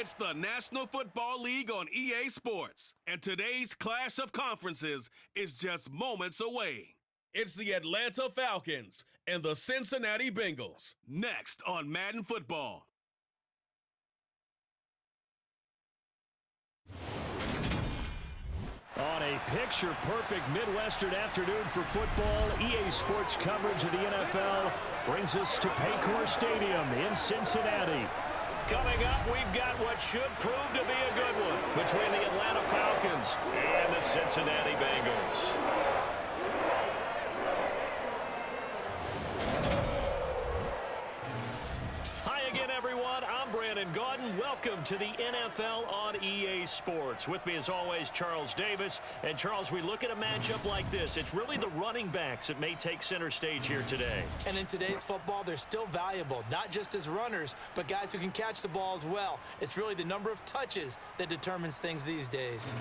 It's the National Football League on EA Sports, and today's clash of conferences is just moments away. It's the Atlanta Falcons and the Cincinnati Bengals, next on Madden Football. On a picture-perfect Midwestern afternoon for football, EA Sports coverage of the NFL brings us to Paycor Stadium in Cincinnati. Coming up, we've got what should prove to be a good one between the Atlanta Falcons and the Cincinnati Bengals. Welcome to the NFL on EA Sports. With me, as always, Charles Davis. And, Charles, we look at a matchup like this. It's really the running backs that may take center stage here today. And in today's football, they're still valuable, not just as runners, but guys who can catch the ball as well. It's really the number of touches that determines things these days.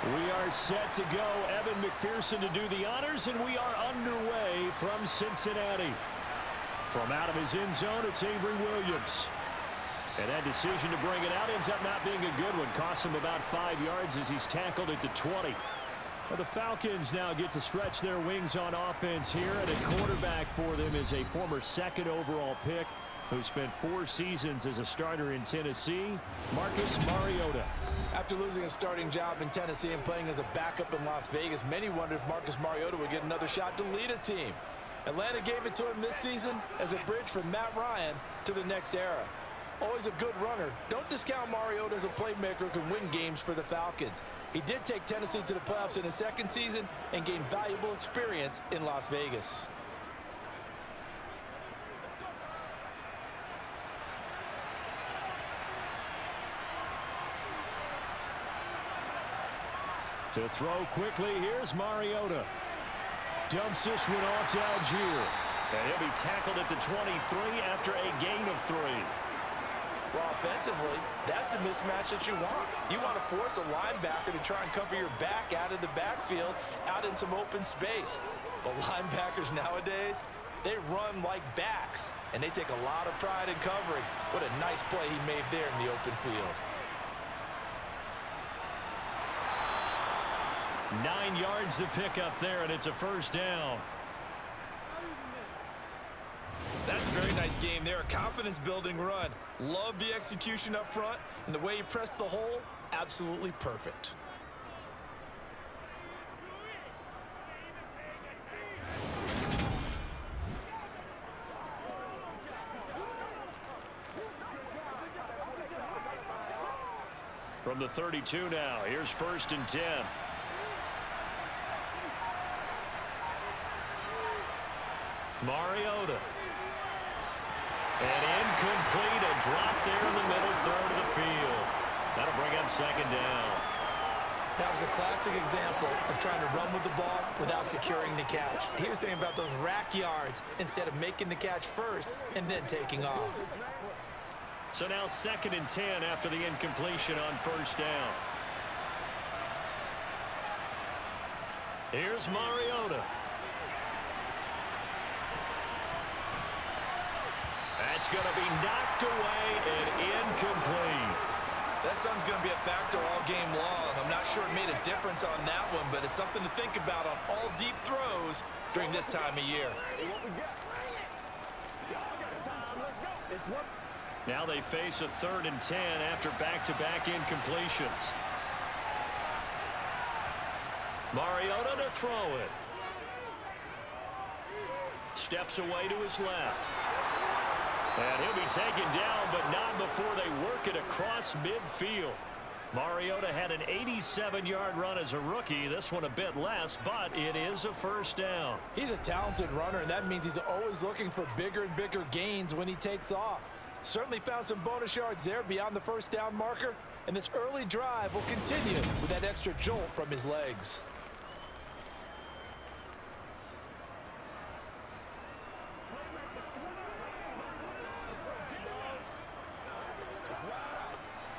We are set to go. Evan McPherson to do the honors, and we are underway from Cincinnati. From out of his end zone, it's Avery Williams. And that decision to bring it out ends up not being a good one. Cost him about 5 yards as he's tackled it to 20. Well, the Falcons now get to stretch their wings on offense here, and a quarterback for them is a former second overall pick who spent 4 seasons as a starter in Tennessee, Marcus Mariota. After losing a starting job in Tennessee and playing as a backup in Las Vegas, many wondered if Marcus Mariota would get another shot to lead a team. Atlanta gave it to him this season as a bridge from Matt Ryan to the next era. Always a good runner, don't discount Mariota as a playmaker who can win games for the Falcons. He did take Tennessee to the playoffs in his second season and gained valuable experience in Las Vegas. To throw quickly, here's Mariota. Dumps this one off to Algier. And he'll be tackled at the 23 after a gain of 3. Well, offensively, that's the mismatch that you want. You want to force a linebacker to try and cover your back out of the backfield, out in some open space. But linebackers nowadays, they run like backs, and they take a lot of pride in covering. What a nice play he made there in the open field. 9 yards to pick up there, and it's a first down. That's a very nice game there. A confidence-building run. Love the execution up front, and the way he pressed the hole, absolutely perfect. From the 32 now, here's 1st and 10. Mariota. And incomplete, a drop there in the middle third of the field. That'll bring up 2nd down. That was a classic example of trying to run with the ball without securing the catch. He was thinking about those rack yards instead of making the catch first and then taking off. So now 2nd and 10 after the incompletion on 1st down. Here's Mariota. That's going to be knocked away and incomplete. That sun's going to be a factor all game long. I'm not sure it made a difference on that one, but it's something to think about on all deep throws during this time of year. Now they face a 3rd and 10 after back-to-back incompletions. Mariota to throw it. Steps away to his left. And he'll be taken down, but not before they work it across midfield. Mariota had an 87-yard run as a rookie. This one a bit less, but it is a first down. He's a talented runner, and that means he's always looking for bigger and bigger gains when he takes off. Certainly found some bonus yards there beyond the first down marker, and this early drive will continue with that extra jolt from his legs.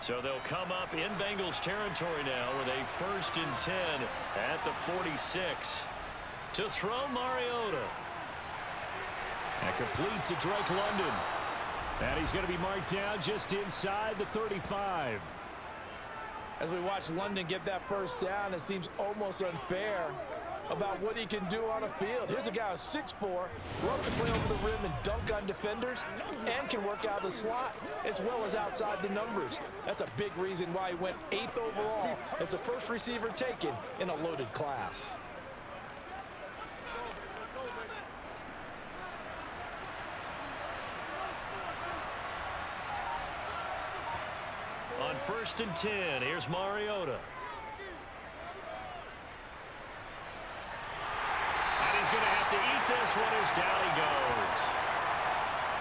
So they'll come up in Bengals territory now with a 1st and 10 at the 46. To throw Mariota. And complete to Drake London. And he's going to be marked down just inside the 35. As we watch London get that first down, it seems almost unfair about what he can do on a field. Here's a guy who's 6'4", loves to play over the rim and dunk on defenders, and can work out the slot as well as outside the numbers. That's a big reason why he went 8th overall as the first receiver taken in a loaded class. On 1st and 10, here's Mariota. He's going to have to eat this one as down he goes.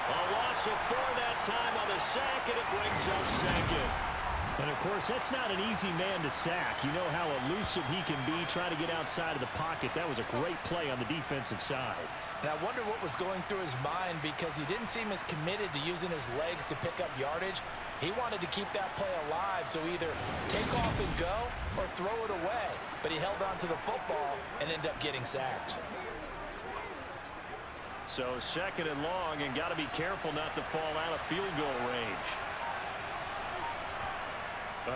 A loss of 4 that time on the sack, and it brings up 2nd. And, of course, that's not an easy man to sack. You know how elusive he can be trying to get outside of the pocket. That was a great play on the defensive side. And I wonder what was going through his mind, because he didn't seem as committed to using his legs to pick up yardage. He wanted to keep that play alive, so either take off and go or throw it away. But he held on to the football and ended up getting sacked. So 2nd and long, and got to be careful not to fall out of field goal range.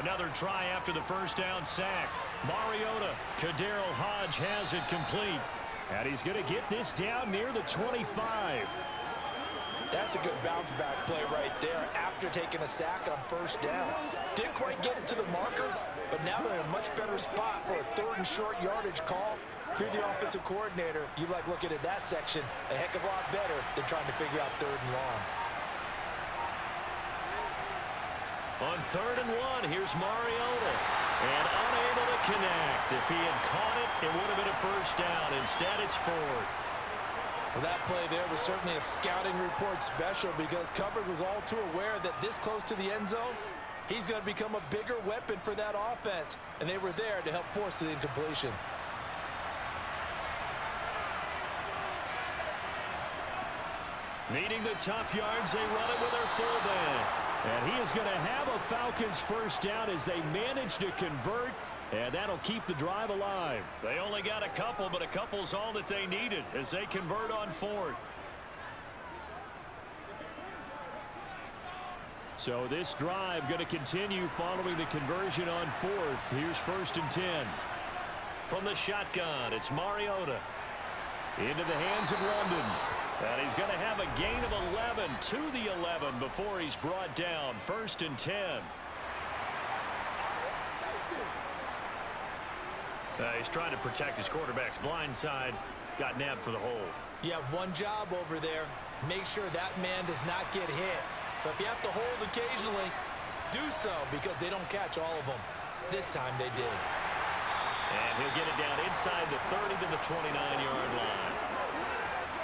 Another try after the first down sack. Mariota. Kaderil Hodge has it complete. And he's going to get this down near the 25. That's a good bounce back play right there after taking a sack on first down. Didn't quite get it to the marker, but now they're in a much better spot for a 3rd and short yardage call. If you're the offensive coordinator, you like looking at that section a heck of a lot better than trying to figure out 3rd and long. On 3rd and 1, here's Mariota. And unable to connect. If he had caught it, it would have been a first down. Instead, it's 4th. Well, that play there was certainly a scouting report special, because coverage was all too aware that this close to the end zone, he's going to become a bigger weapon for that offense. And they were there to help force the incompletion. Needing the tough yards, they run it with their fullback. And he is going to have a Falcons first down as they manage to convert, and that'll keep the drive alive. They only got a couple, but a couple's all that they needed as they convert on 4th. So this drive going to continue following the conversion on 4th. Here's 1st and 10. From the shotgun, it's Mariota. Into the hands of London. And he's going to have a gain of 11 to the 11 before he's brought down. 1st and 10. He's trying to protect his quarterback's blind side. Got nabbed for the hold. You have one job over there. Make sure that man does not get hit. So if you have to hold occasionally, do so, because they don't catch all of them. This time they did. And he'll get it down inside the 30 to the 29-yard line.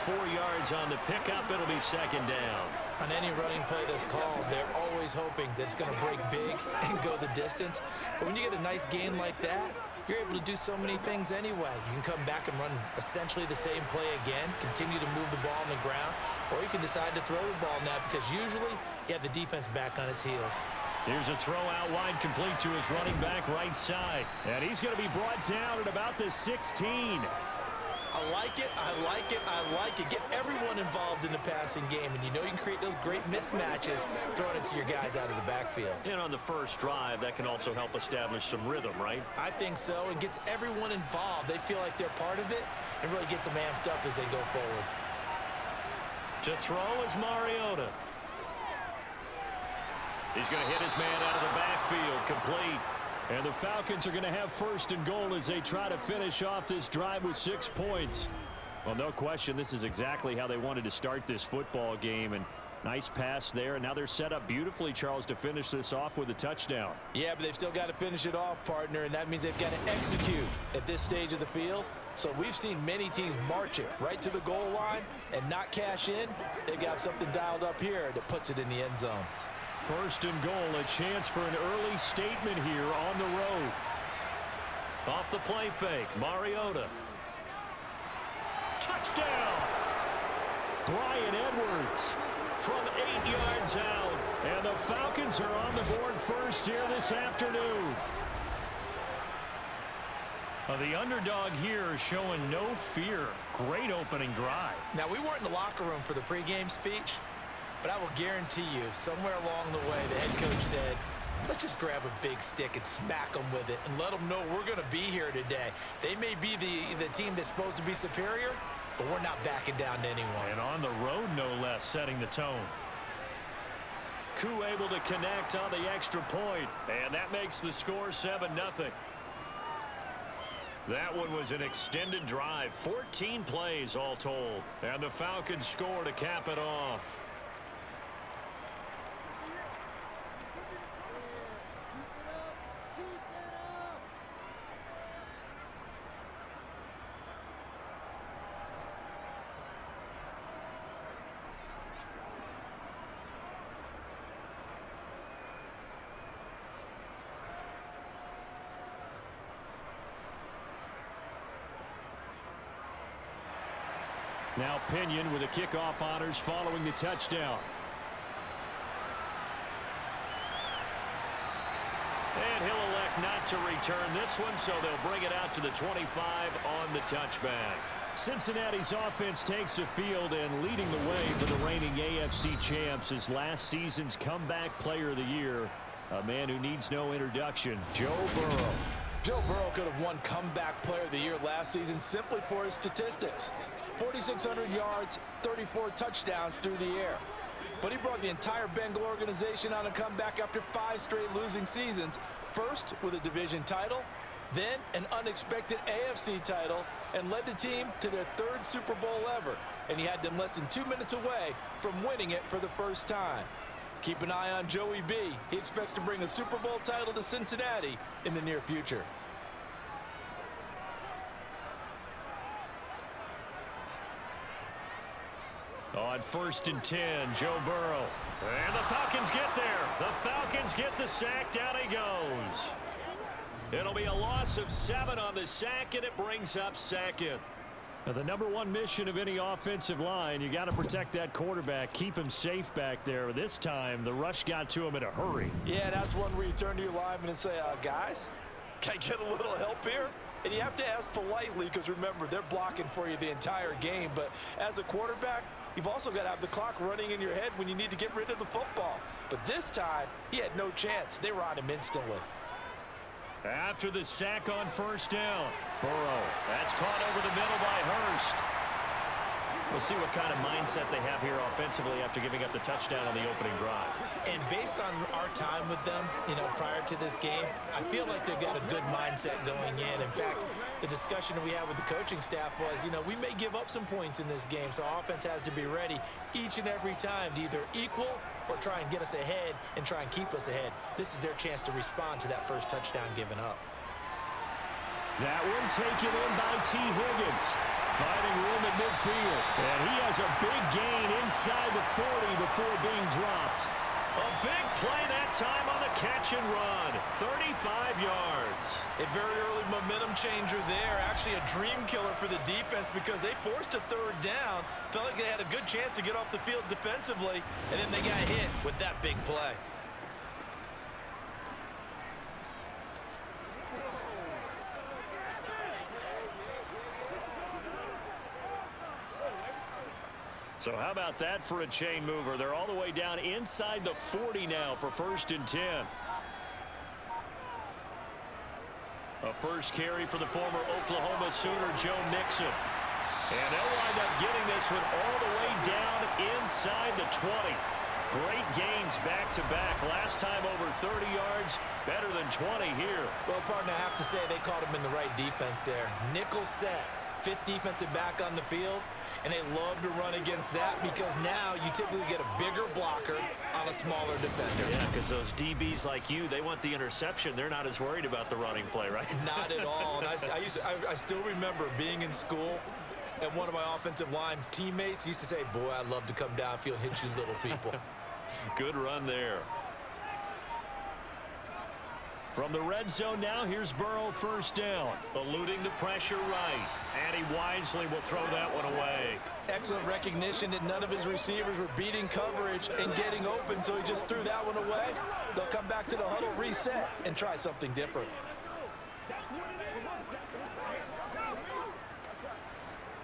4 yards on the pickup. It'll be 2nd down. On any running play that's called, they're always hoping that it's going to break big and go the distance. But when you get a nice gain like that, you're able to do so many things anyway. You can come back and run essentially the same play again, continue to move the ball on the ground, or you can decide to throw the ball now, because usually you have the defense back on its heels. Here's a throw out wide, complete to his running back right side. And he's going to be brought down at about the 16. I like it, I like it, I like it. Get everyone involved in the passing game, and you know you can create those great mismatches throwing it to your guys out of the backfield. And on the first drive, that can also help establish some rhythm, right? I think so. It gets everyone involved. They feel like they're part of it, and really gets them amped up as they go forward. To throw is Mariota. He's going to hit his man out of the backfield, complete. And the Falcons are going to have first and goal as they try to finish off this drive with 6 points. Well, no question, this is exactly how they wanted to start this football game. And nice pass there, and now they're set up beautifully, Charles, to finish this off with a touchdown. Yeah, but they've still got to finish it off, partner, and that means they've got to execute at this stage of the field. So we've seen many teams march it right to the goal line and not cash in. They've got something dialed up here that puts it in the end zone. First and goal, a chance for an early statement here on the road. Off the play fake, Mariota. Touchdown! Brian Edwards From 8 yards out. and the Falcons are on the board first here this afternoon. The underdog here showing no fear. Great opening drive. Now, we weren't in the locker room for the pregame speech, but I will guarantee you somewhere along the way the head coach said, let's just grab a big stick and smack them with it and let them know we're going to be here today. They may be the team that's supposed to be superior, but we're not backing down to anyone. And on the road, no less, setting the tone. Koo able to connect on the extra point, and that makes the score 7-0. That one was an extended drive, 14 plays all told, and the Falcons score to cap it off. Now Pinion with the kickoff honors following the touchdown. And he'll elect not to return this one, so they'll bring it out to the 25 on the touchback. Cincinnati's offense takes the field and leading the way for the reigning AFC champs is last season's comeback player of the year, a man who needs no introduction, Joe Burrow. Joe Burrow could have won comeback player of the year last season simply for his statistics. 4,600 yards, 34 touchdowns through the air. But he brought the entire Bengal organization on a comeback after 5 straight losing seasons. First with a division title, then an unexpected AFC title, and led the team to their 3rd Super Bowl ever. And he had them less than 2 minutes away from winning it for the first time. Keep an eye on Joey B. He expects to bring a Super Bowl title to Cincinnati in the near future. On 1st and 10, Joe Burrow. And the Falcons get there. The Falcons get the sack. Down he goes. It'll be a loss of 7 on the sack, and it brings up 2nd. Now, the number one mission of any offensive line, you got to protect that quarterback, keep him safe back there. This time, the rush got to him in a hurry. Yeah, that's one where you turn to your lineman and say, guys, can I get a little help here? And you have to ask politely because, remember, they're blocking for you the entire game. But as a quarterback, you've also got to have the clock running in your head when you need to get rid of the football. But this time, he had no chance. They were on him instantly. After the sack on 1st down, Burrow. That's caught over the middle by Hurst. We'll see what kind of mindset they have here offensively after giving up the touchdown on the opening drive. And based on our time with them, prior to this game, I feel like they've got a good mindset going in. In fact, the discussion we had with the coaching staff was, we may give up some points in this game, so our offense has to be ready each and every time to either equal or try and get us ahead and try and keep us ahead. This is their chance to respond to that first touchdown given up. That one taken in by T. Higgins. Finding room at midfield. And he has a big gain inside the 40 before being dropped. A big play that time on the catch and run. 35 yards. A very early momentum changer there. Actually a dream killer for the defense because they forced a 3rd down. Felt like they had a good chance to get off the field defensively. And then they got hit with that big play. So how about that for a chain mover? They're all the way down inside the 40 now for 1st and 10. A first carry for the former Oklahoma Sooner, Joe Mixon. And they'll wind up getting this one all the way down inside the 20. Great gains back-to-back. Last time over 30 yards, better than 20 here. Well, partner, I have to say they caught him in the right defense there. Nickel set, fifth defensive back on the field, and they love to run against that because now you typically get a bigger blocker on a smaller defender. Yeah, because those DBs like you, they want the interception. They're not as worried about the running play, right? Not at all. And I still remember being in school, and one of my offensive line teammates used to say, boy, I'd love to come downfield and hit you little people. Good run there. From the red zone now, here's Burrow first down. Eluding the pressure right. And he wisely will throw that one away. Excellent recognition that none of his receivers were beating coverage and getting open, so he just threw that one away. They'll come back to the huddle, reset, and try something different.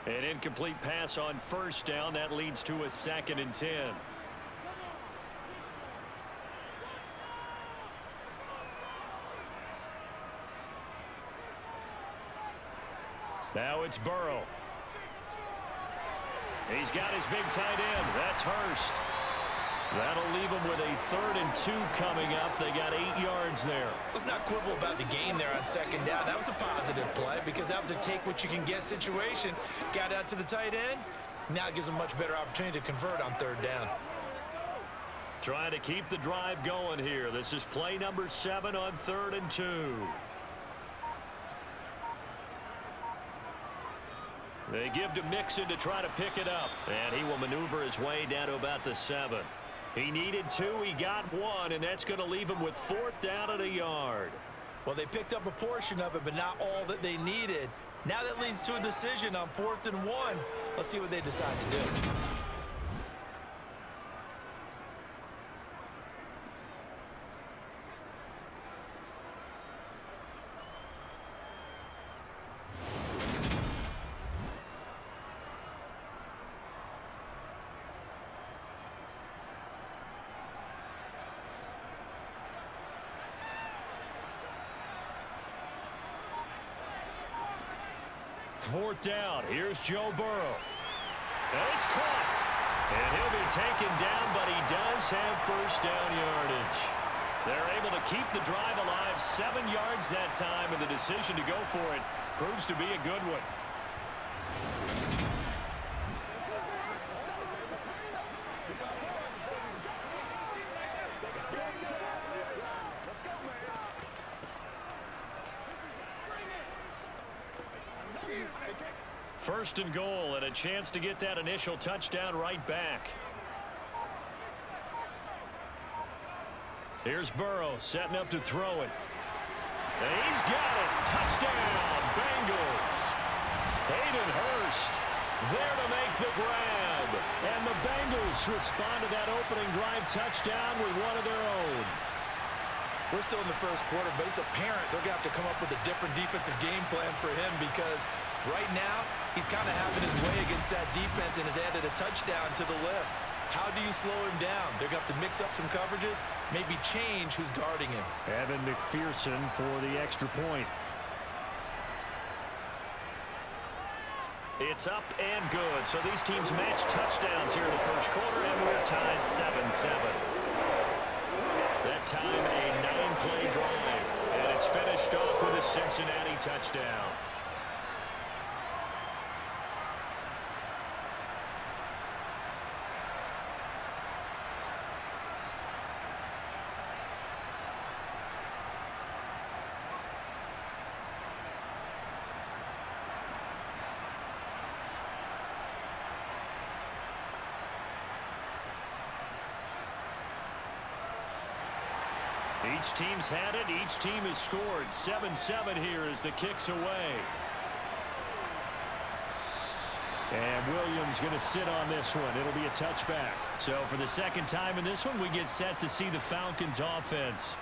An incomplete pass on first down. That leads to a 2nd and 10. Now it's Burrow. He's got his big tight end. That's Hurst. That'll leave him with a 3rd and 2 coming up. They got 8 yards there. Let's not quibble about the gain there on 2nd down. That was a positive play because that was a take-what-you-can-get situation. Got out to the tight end. Now it gives them a much better opportunity to convert on 3rd down. Trying to keep the drive going here. This is play number 7 on 3rd and 2. They give to Mixon to try to pick it up. And he will maneuver his way down to about the 7. He needed 2. He got 1. And that's going to leave him with 4th down and a yard. Well, they picked up a portion of it, but not all that they needed. Now that leads to a decision on 4th and 1. Let's see what they decide to do. Fourth down. Here's Joe Burrow. And it's caught. And he'll be taken down, but he does have first down yardage. They're able to keep the drive alive 7 yards that time, and the decision to go for it proves to be a good one. First and goal, and a chance to get that initial touchdown right back. Here's Burrow setting up to throw it. And he's got it. Touchdown, Bengals. Hayden Hurst there to make the grab. And the Bengals respond to that opening drive touchdown with one of their own. We're still in the first quarter, but it's apparent they're going to have to come up with a different defensive game plan for him because right now he's kind of having his way against that defense and has added a touchdown to the list. How do you slow him down? They're going to have to mix up some coverages, maybe change who's guarding him. Evan McPherson for the extra point. It's up and good. So these teams match touchdowns here in the first quarter, and we're tied 7-7. That time a 9-play drive, and it's finished off with a Cincinnati touchdown. Each team's had it. Each team has scored. 7-7 here as the kick's away. And Williams going to sit on this one. It'll be a touchback. So for the second time in this one, we get set to see the Falcons offense.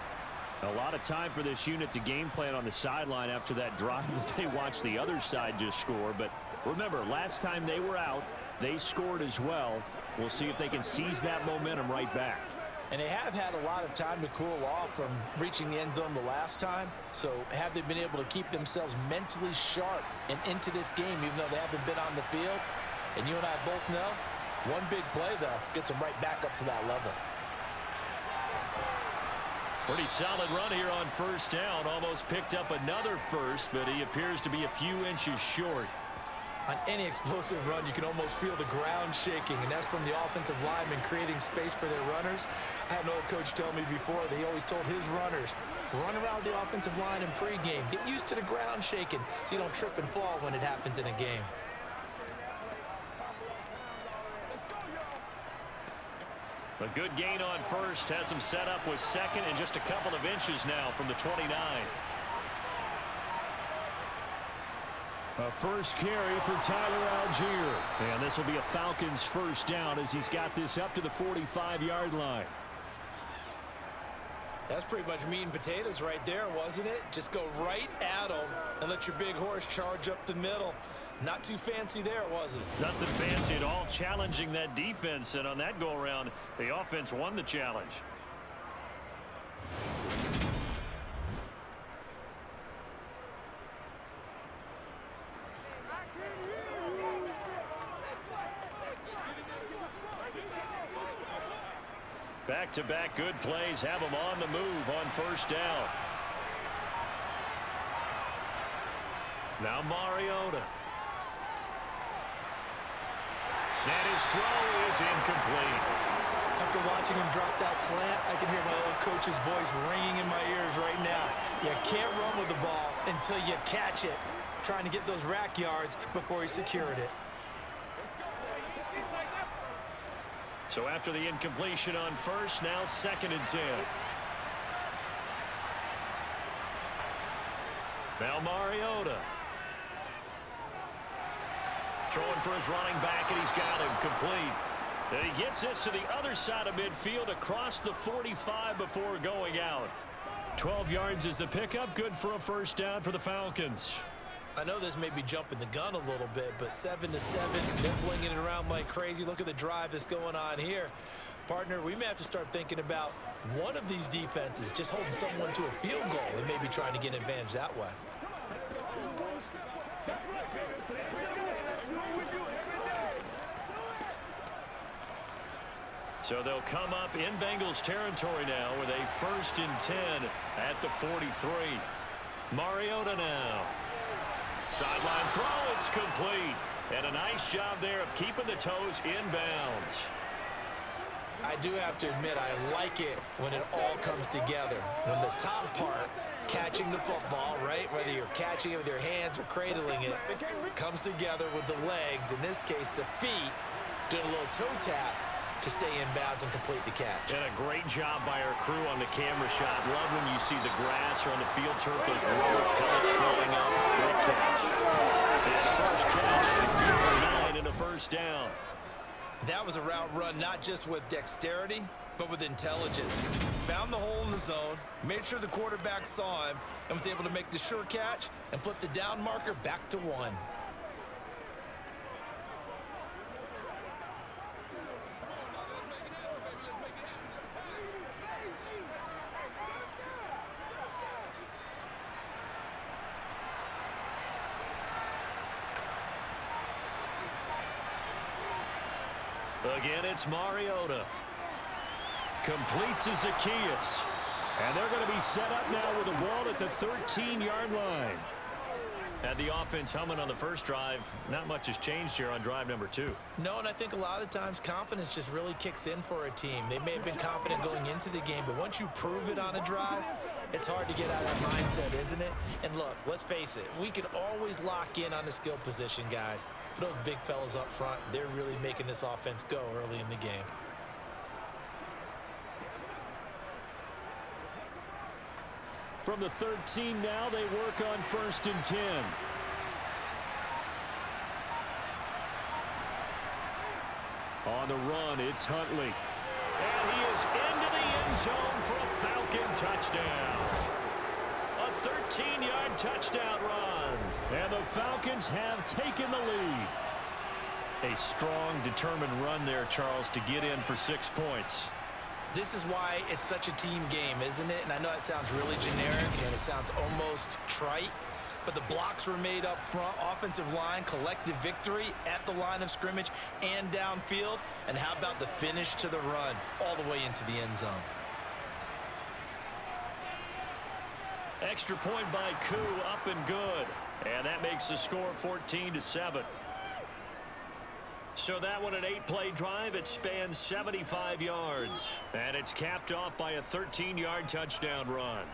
A lot of time for this unit to game plan on the sideline after that drive that they watched the other side just score. But remember, last time they were out, they scored as well. We'll see if they can seize that momentum right back. And they have had a lot of time to cool off from reaching the end zone the last time. So have they been able to keep themselves mentally sharp and into this game, even though they haven't been on the field? And you and I both know One big play, though, gets him right back up to that level. Pretty solid run here on first down. Almost picked up another first, but he appears to be a few inches short. On any explosive run, you can almost feel the ground shaking, and that's from the offensive linemen creating space for their runners. I had an old coach tell me before, he always told his runners, run around the offensive line in pregame. Get used to the ground shaking so you don't trip and fall when it happens in a game. A good gain on first has him set up with second and just a couple of inches now from the 29. A first carry for Tyler Algier. And this will be a Falcons first down as he's got this up to the 45-yard line. That's pretty much meat and potatoes right there, wasn't it? Just go right at them and let your big horse charge up the middle. Not too fancy there, was it? Nothing fancy at all, challenging that defense. And on that go-around, the offense won the challenge. Back-to-back good plays have them on the move on first down. Now Mariota. And his throw is incomplete. After watching him drop that slant, I can hear my old coach's voice ringing in my ears right now. You can't run with the ball until you catch it. Trying to get those rack yards before he secured it. So after the incompletion on first, now 2nd and 10. Now Mariota. Throwing for his running back, and he's got him complete. And he gets this to the other side of midfield across the 45 before going out. 12 yards is the pickup. Good for a first down for the Falcons. I know this may be jumping the gun a little bit, but 7-7, they're flinging it around like crazy. Look at the drive that's going on here. Partner, we may have to start thinking about one of these defenses just holding someone to a field goal and maybe trying to get an advantage that way. So they'll come up in Bengals territory now with a 1st and 10 at the 43. Mariota now. Sideline throw, it's complete. And a nice job there of keeping the toes in bounds. I do have to admit, I like it when it all comes together. When the top part, catching the football, right, whether you're catching it with your hands or cradling it, comes together with the legs, in this case the feet, doing a little toe tap to stay in bounds and complete the catch. And a great job by our crew on the camera shot. Love when you see the grass or on the field turf, those rubber pellets flowing up. Great catch. His first catch, good for 9 and a first down. That was a route run not just with dexterity, but with intelligence. Found the hole in the zone, made sure the quarterback saw him, and was able to make the sure catch and flip the down marker back to 1. Again, it's Mariota. Complete to Zacchaeus. And they're going to be set up now with the ball at the 13-yard line. Had the offense humming on the first drive. Not much has changed here on drive number 2. No, and I think a lot of the times confidence just really kicks in for a team. They may have been confident going into the game, but once you prove it on a drive, it's hard to get out of that mindset, isn't it? And look, let's face it, we can always lock in on the skill position, guys. But those big fellas up front, they're really making this offense go early in the game. From the 13 now, they work on 1st and 10. On the run, it's Huntley. And he is into the end zone for a Falcon touchdown. A 13-yard touchdown run. And the Falcons have taken the lead. A strong, determined run there, Charles, to get in for 6 points. This is why it's such a team game, isn't it? And I know that sounds really generic and it sounds almost trite, but the blocks were made up front. Offensive line, collective victory at the line of scrimmage and downfield. And how about the finish to the run all the way into the end zone? Extra point by Koo, up and good. And that makes the score 14-7. So that one, an 8-play drive. It spans 75 yards. And it's capped off by a 13-yard touchdown run.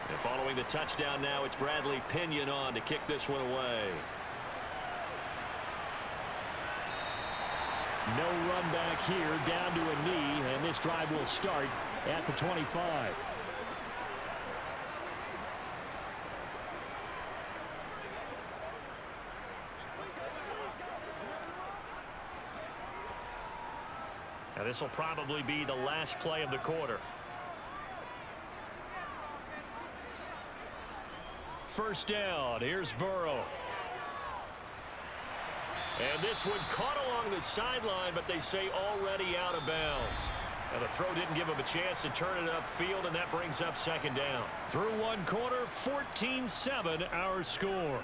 And following the touchdown now, it's Bradley Pinion on to kick this one away. No run back here, down to a knee, and this drive will start at the 25. Now this will probably be the last play of the quarter. First down, here's Burrow. And this one caught along the sideline, but they say already out of bounds. Now the throw didn't give him a chance to turn it upfield, and that brings up second down. Through one quarter, 14-7 our score.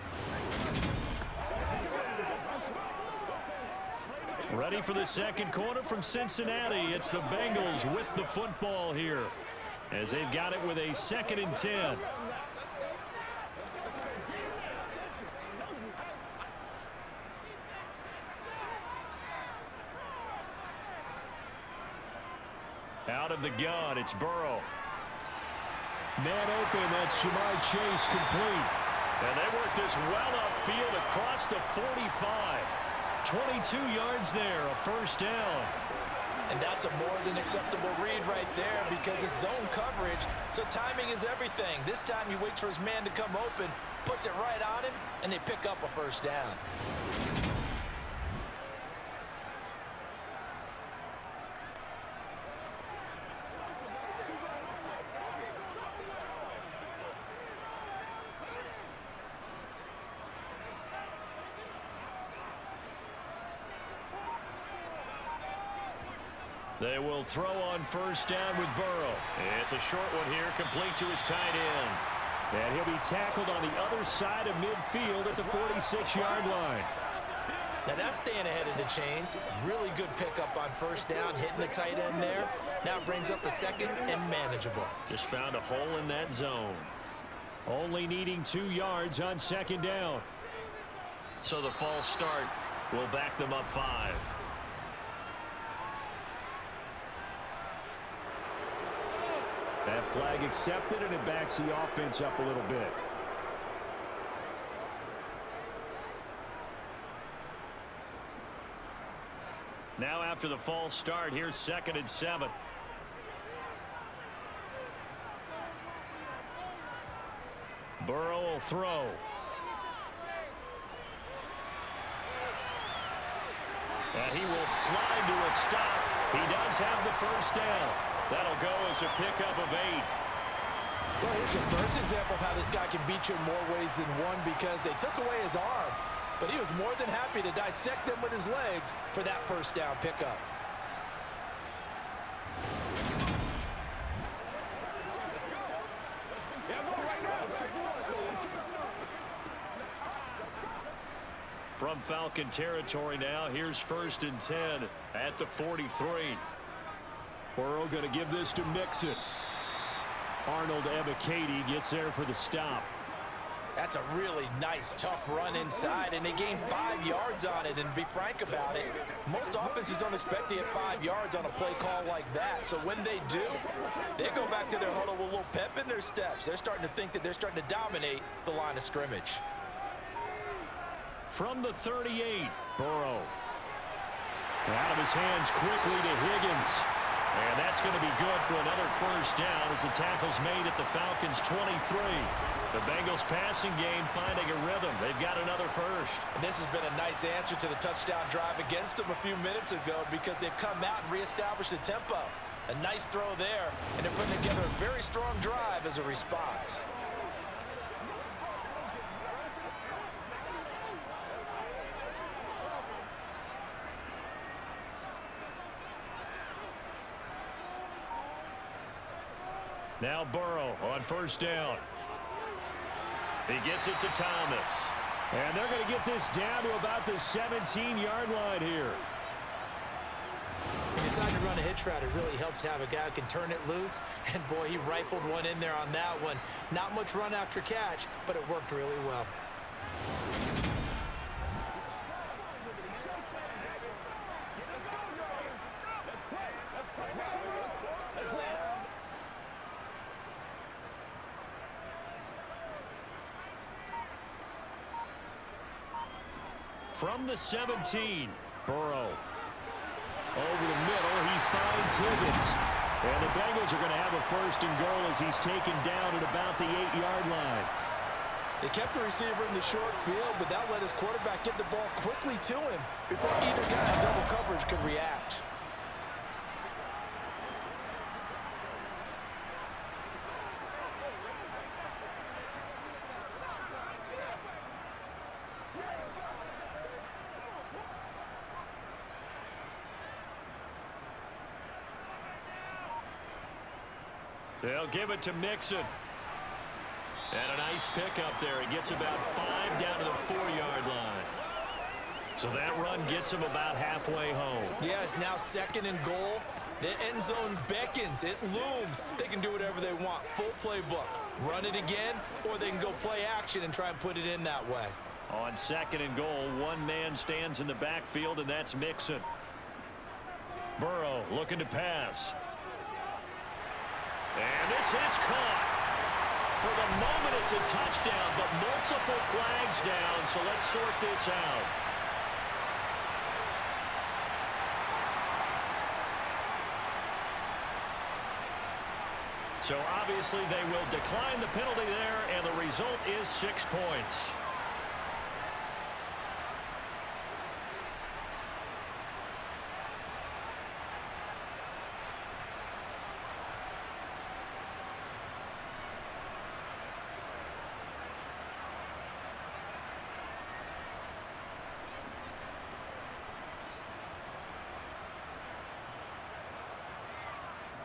Ready for the second quarter from Cincinnati. It's the Bengals with the football here, as they've got it with a 2nd and 10. Out of the gun, it's Burrow. Man open, that's Jamar Chase, complete. And they work this well upfield across the 45. 22 yards there, a first down. And that's a more than acceptable read right there because it's zone coverage, so timing is everything. This time he waits for his man to come open, puts it right on him, and they pick up a first down. They will throw on first down with Burrow. It's a short one here, complete to his tight end. And he'll be tackled on the other side of midfield at the 46-yard line. Now that's staying ahead of the chains. Really good pickup on first down, hitting the tight end there. Now it brings up a second and manageable. Just found a hole in that zone. Only needing 2 yards on second down. So the false start will back them up 5. That flag accepted, and it backs the offense up a little bit. Now after the false start, here's 2nd and 7. Burrow will throw. And he will slide to a stop. He does have the first down. That'll go as a pickup of 8. Well, here's your first example of how this guy can beat you in more ways than one because they took away his arm, but he was more than happy to dissect them with his legs for that first down pickup. From Falcon territory now, here's 1st and 10 at the 43. Burrow going to give this to Mixon. Arnold Ebiketie gets there for the stop. That's a really nice, tough run inside, and they gained 5 yards on it. And to be frank about it, most offenses don't expect to get 5 yards on a play call like that. So when they do, they go back to their huddle with a little pep in their steps. They're starting to think that they're starting to dominate the line of scrimmage. From the 38, Burrow. Out of his hands quickly to Higgins. And that's going to be good for another first down as the tackle's made at the Falcons' 23. The Bengals passing game finding a rhythm. They've got another first. And this has been a nice answer to the touchdown drive against them a few minutes ago because they've come out and reestablished the tempo. A nice throw there, and they're putting together a very strong drive as a response. Now Burrow on first down. He gets it to Thomas. And they're going to get this down to about the 17-yard line here. When you decide to run a hitch route, it really helps to have a guy who can turn it loose. And, boy, he rifled one in there on that one. Not much run after catch, but it worked really well. From the 17, Burrow. Over the middle, he finds Higgins. And the Bengals are going to have a first and goal as he's taken down at about the 8-yard line. They kept the receiver in the short field, but that let his quarterback get the ball quickly to him before either guy in double coverage could react. They'll give it to Mixon. And a nice pickup there. He gets about 5 down to the 4-yard line. So that run gets him about halfway home. Yeah, it's now second and goal. The end zone beckons. It looms. They can do whatever they want. Full playbook. Run it again, or they can go play action and try and put it in that way. On second and goal, one man stands in the backfield, and that's Mixon. Burrow looking to pass. And this is caught. For the moment, it's a touchdown, but multiple flags down, so let's sort this out. So obviously they will decline the penalty there, and the result is 6 points.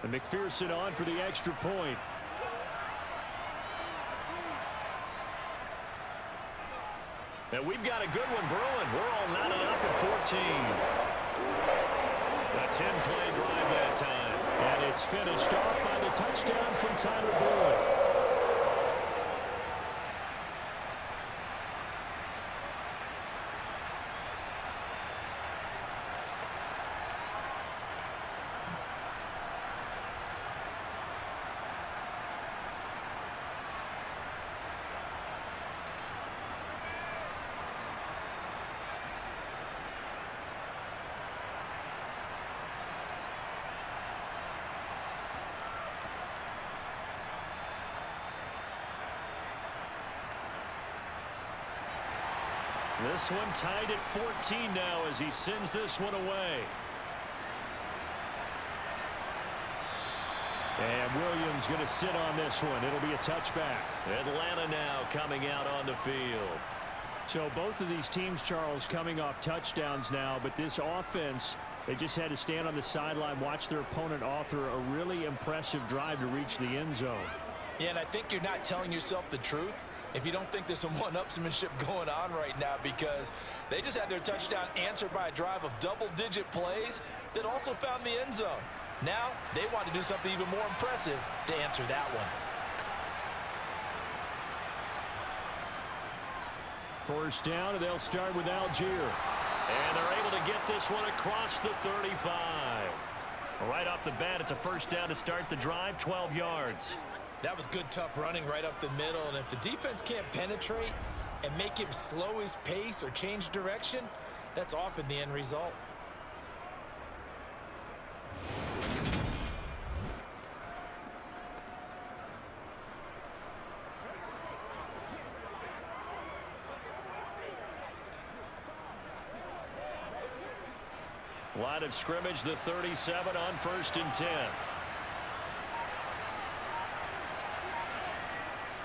And McPherson on for the extra point. And we've got a good one brewing. We're all knotted up at 14. A 10-play drive that time. And it's finished off by the touchdown from Tyler Boyd. This one tied at 14 now as he sends this one away. And Williams going to sit on this one. It'll be a touchback. Atlanta now coming out on the field. So both of these teams, Charles, coming off touchdowns now, but this offense, they just had to stand on the sideline, watch their opponent author a really impressive drive to reach the end zone. Yeah, and I think you're not telling yourself the truth if you don't think there's some one-upsmanship going on right now, because they just had their touchdown answered by a drive of double-digit plays that also found the end zone. Now they want to do something even more impressive to answer that one. First down, and they'll start with Algier. And they're able to get this one across the 35. Right off the bat, it's a first down to start the drive, 12 yards. That was good, tough running right up the middle, and if the defense can't penetrate and make him slow his pace or change direction, that's often the end result. Line of scrimmage, the 37 on 1st and 10.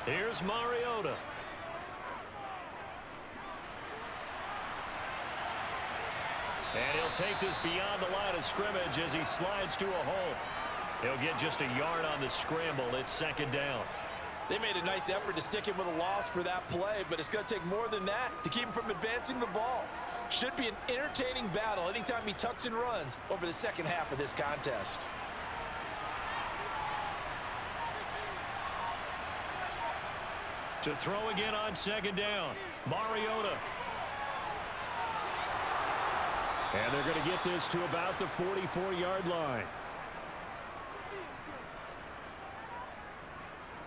Here's Mariota. And he'll take this beyond the line of scrimmage as he slides to a hole. He'll get just a yard on the scramble. It's 2nd down. They made a nice effort to stick him with a loss for that play, but it's going to take more than that to keep him from advancing the ball. Should be an entertaining battle anytime he tucks and runs over the second half of this contest. To throw again on 2nd down, Mariota. And they're going to get this to about the 44-yard line.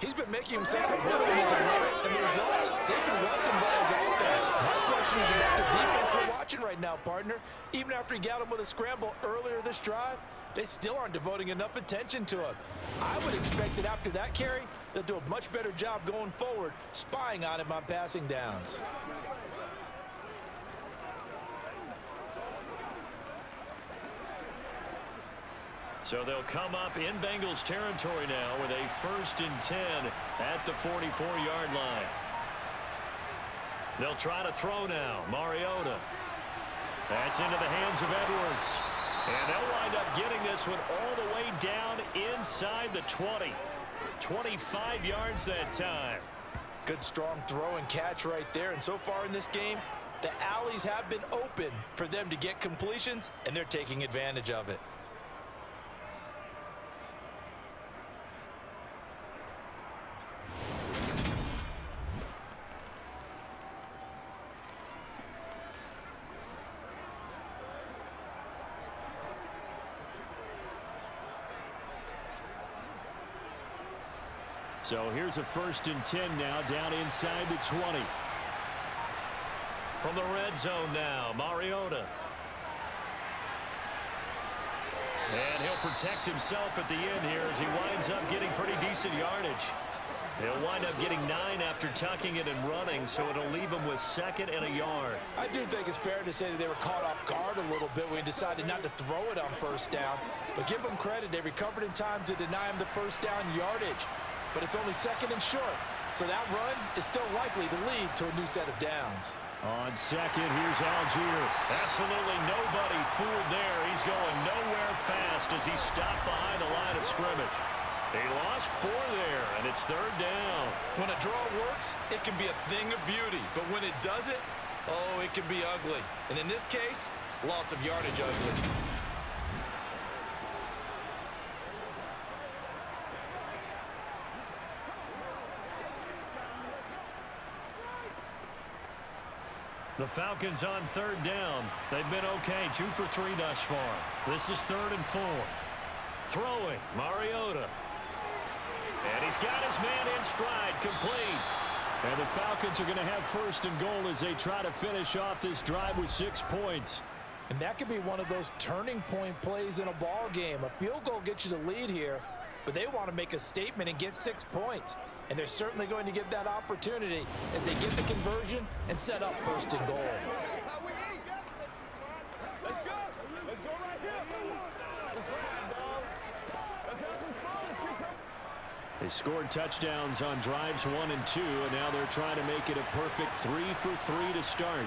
He's been making himself a better and the results, they've been welcomed by his offense. My question is about the defense we're watching right now, partner. Even after he got him with a scramble earlier this drive, they still aren't devoting enough attention to him. I would expect that after that carry, they'll do a much better job going forward, spying on him on passing downs. So they'll come up in Bengals territory now with a 1st and 10 at the 44-yard line. They'll try to throw now. Mariota. That's into the hands of Edwards. And they'll wind up getting this one all the way down inside the 20. 25 yards that time. Good strong throw and catch right there. And so far in this game, the alleys have been open for them to get completions, and they're taking advantage of it. So here's a 1st and 10 now down inside the 20. From the red zone now, Mariota. And he'll protect himself at the end here as he winds up getting pretty decent yardage. He'll wind up getting 9 after tucking it and running, so it'll leave him with 2nd and a yard. I do think it's fair to say that they were caught off guard a little bit when he decided not to throw it on 1st down. But give them credit, they recovered in time to deny him the 1st down yardage. But it's only 2nd and short, so that run is still likely to lead to a new set of downs. On 2nd, here's Algier. Absolutely nobody fooled there. He's going nowhere fast as he stopped behind the line of scrimmage. He lost 4 there, and it's 3rd down. When a draw works, it can be a thing of beauty. But when it doesn't, oh, it can be ugly. And in this case, loss of yardage ugly. The Falcons on 3rd down. They've been okay, 2 for 3 thus far. This is 3rd and 4. Throwing, Mariota. And he's got his man in stride, complete. And the Falcons are going to have 1st and goal as they try to finish off this drive with 6 points. And that could be one of those turning point plays in a ball game. A field goal gets you the lead here, but they want to make a statement and get 6 points. And they're certainly going to get that opportunity as they get the conversion and set up 1st and goal. Let's go. Let's go right here. Let's ride, dog. Let's have some fun. Let's get some. They scored touchdowns on drives 1 and 2, and now they're trying to make it a perfect 3 for 3 to start.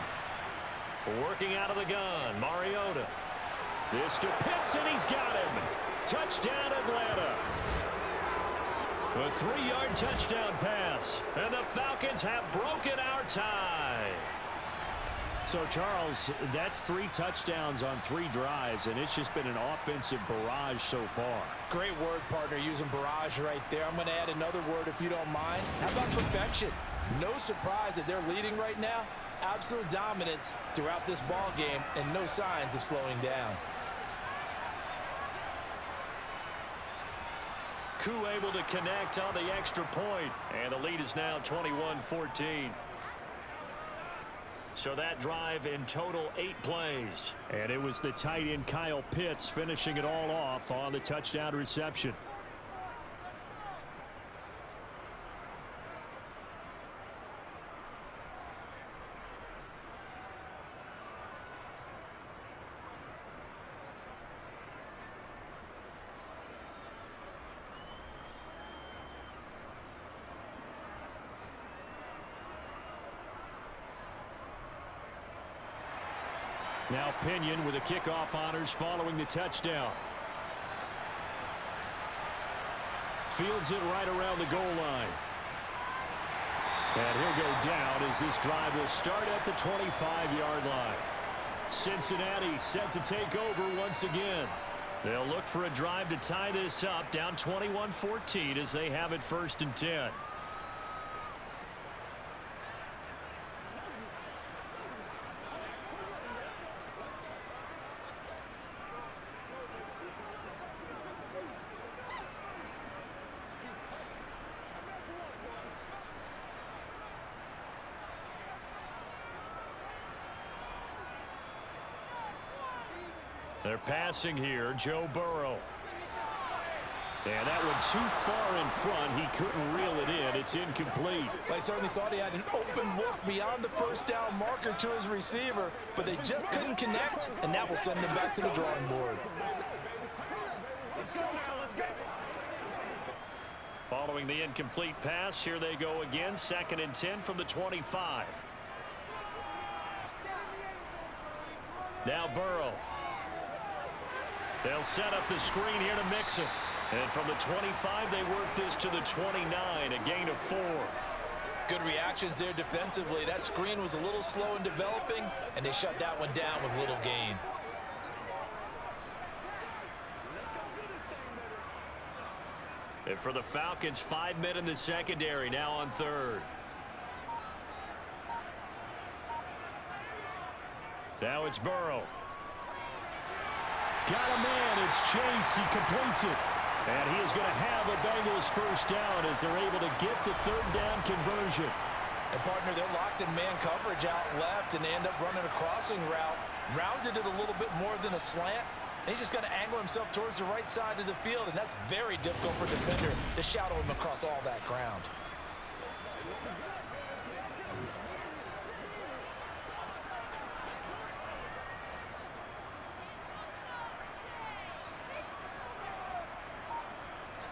Working out of the gun, Mariota. This to Pitts, and he's got him. Touchdown, Atlanta. A 3-yard touchdown pass, and the Falcons have broken our tie. So, Charles, that's 3 touchdowns on 3 drives, and it's just been an offensive barrage so far. Great word, partner, using barrage right there. I'm going to add another word if you don't mind. How about perfection? No surprise that they're leading right now. Absolute dominance throughout this ball game and no signs of slowing down. Koo able to connect on the extra point, and the lead is now 21-14. So that drive in total 8 plays. And it was the tight end Kyle Pitts finishing it all off on the touchdown reception. Now Pinion with the kickoff honors following the touchdown. Fields it right around the goal line. And he'll go down as this drive will start at the 25-yard line. Cincinnati set to take over once again. They'll look for a drive to tie this up, down 21-14 as they have it 1st and 10. They're passing here, Joe Burrow. And that one too far in front. He couldn't reel it in. It's incomplete. I certainly thought he had an open look beyond the first down marker to his receiver, but they just couldn't connect, and that will send them back to the drawing board. Let's go now, let's go. Following the incomplete pass, here they go again. 2nd and 10 from the 25. Now Burrow. They'll set up the screen here to mix it. And from the 25, they work this to the 29, a gain of 4. Good reactions there defensively. That screen was a little slow in developing, and they shut that one down with little gain. And for the Falcons, 5 men in the secondary, now on 3rd. Now it's Burrow. Got a man. It's Chase. He completes it. And he is going to have a Bengals 1st down as they're able to get the 3rd down conversion. And, partner, they're locked in man coverage out left, and they end up running a crossing route. Rounded it a little bit more than a slant. And he's just going to angle himself towards the right side of the field, and that's very difficult for a defender to shadow him across all that ground.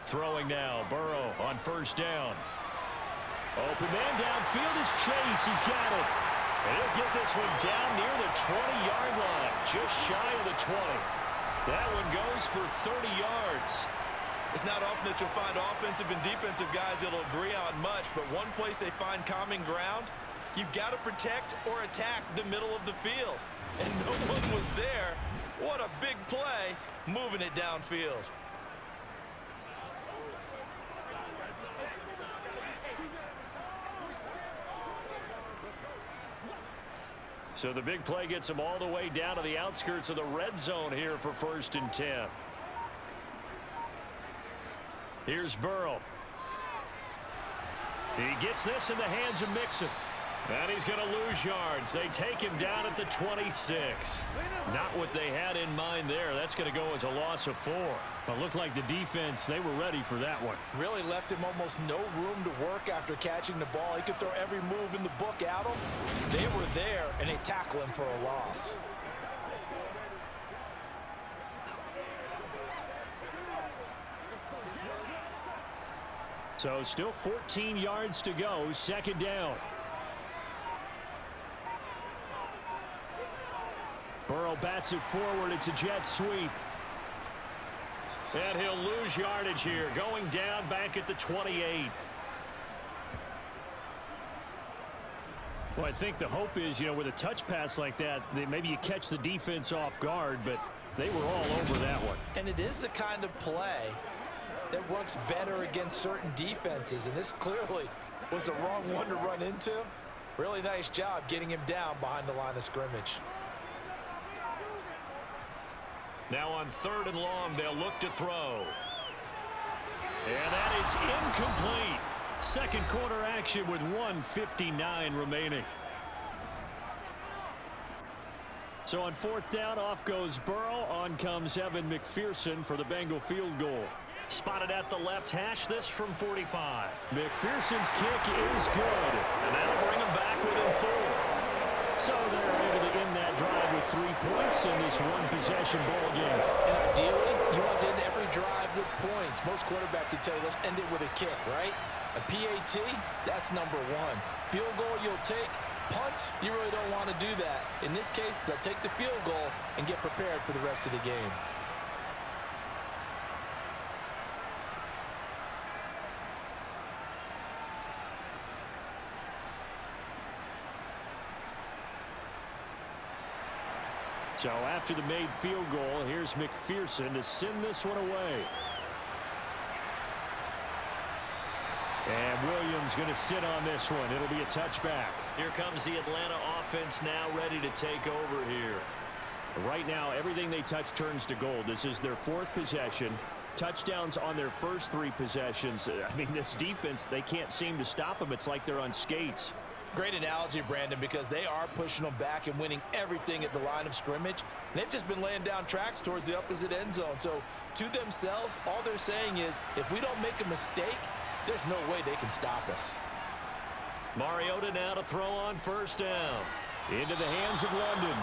Throwing now, Burrow on 1st down. Open man downfield is Chase. He's got it. And he'll get this one down near the 20-yard line, just shy of the 20. That one goes for 30 yards. It's not often that you'll find offensive and defensive guys that'll agree on much, but one place they find common ground, you've got to protect or attack the middle of the field. And no one was there. What a big play, moving it downfield. So the big play gets them all the way down to the outskirts of the red zone here for 1st and 10. Here's Burrow. He gets this in the hands of Mixon. And he's going to lose yards. They take him down at the 26. Not what they had in mind there. That's going to go as a loss of 4. Well, it looked like the defense, they were ready for that one. Really left him almost no room to work after catching the ball. He could throw every move in the book at him. They were there, and they tackle him for a loss. So still 14 yards to go, 2nd down. Burrow bats it forward. It's a jet sweep. And he'll lose yardage here, going down back at the 28. Well, I think the hope is, with a touch pass like that, maybe you catch the defense off guard, but they were all over that one. And it is the kind of play that works better against certain defenses, and this clearly was the wrong one to run into. Really nice job getting him down behind the line of scrimmage. Now on 3rd and long, they'll look to throw. And that is incomplete. Second quarter action with 1:59 remaining. So on 4th down, off goes Burrow. On comes Evan McPherson for the Bengal field goal. Spotted at the left hash, this from 45. McPherson's kick is good. And that'll bring him back within 4. So they're able to end that drive with 3 points in this one-possession ball game. And ideally, you want to end every drive with points. Most quarterbacks would tell you, let's end it with a kick, right? A PAT, that's number 1. Field goal you'll take, Punts, you really don't want to do that. In this case, they'll take the field goal and get prepared for the rest of the game. So after the made field goal, here's McPherson to send this one away. And Williams going to sit on this one. It'll be a touchback. Here comes the Atlanta offense now ready to take over here. Right now, everything they touch turns to gold. This is their fourth possession. Touchdowns on their first three possessions. I mean, this defense, they can't seem to stop them. It's like they're on skates. Great analogy, Brandon, because they are pushing them back and winning everything at the line of scrimmage. They've just been laying down tracks towards the opposite end zone. So to themselves, all they're saying is, if we don't make a mistake, there's no way they can stop us. Mariota now to throw on first down. Into the hands of London.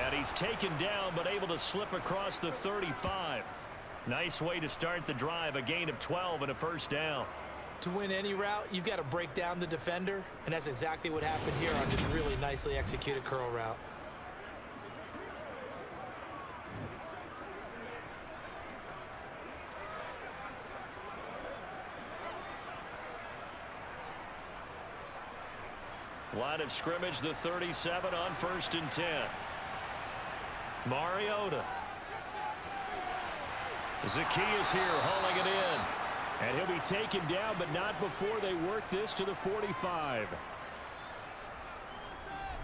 And he's taken down but able to slip across the 35. Nice way to start the drive, a gain of 12 and a first down. To win any route, you've got to break down the defender, and that's exactly what happened here on this really nicely executed curl route. Line of scrimmage, the 37 on 1st and 10. Mariota. Zacchaeus here hauling it in. And he'll be taken down, but not before they work this to the 45.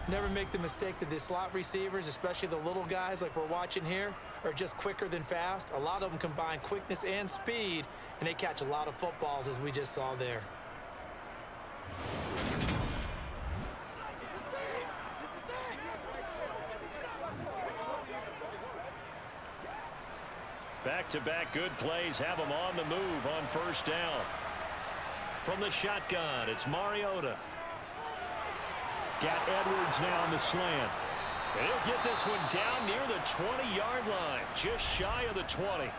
Never make the mistake that the slot receivers, especially the little guys like we're watching here, are just quicker than fast. A lot of them combine quickness and speed, and they catch a lot of footballs, as we just saw there. Back-to-back good plays have them on the move on first down. From the shotgun, it's Mariota. Got Edwards now on the slant. And he'll get this one down near the 20-yard line, just shy of the 20.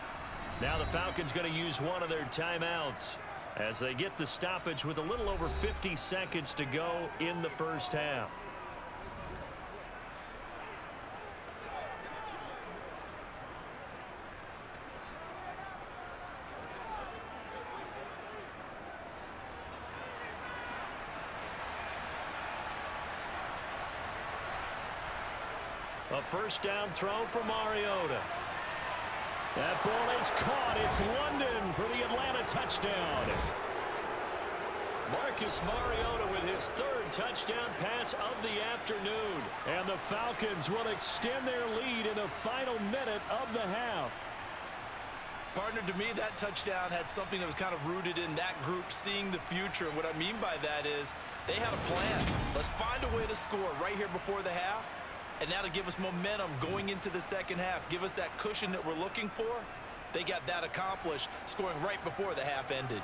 Now the Falcons going to use one of their timeouts as they get the stoppage with a little over 50 seconds to go in the first half. A first down throw for Mariota. That ball is caught. It's London for the Atlanta touchdown. Marcus Mariota with his third touchdown pass of the afternoon. And the Falcons will extend their lead in the final minute of the half. Partner, to me, that touchdown had something that was kind of rooted in that group seeing the future. And what I mean by that is they had a plan. Let's find a way to score right here before the half. And now to give us momentum going into the second half, give us that cushion that we're looking for, they got that accomplished, scoring right before the half ended.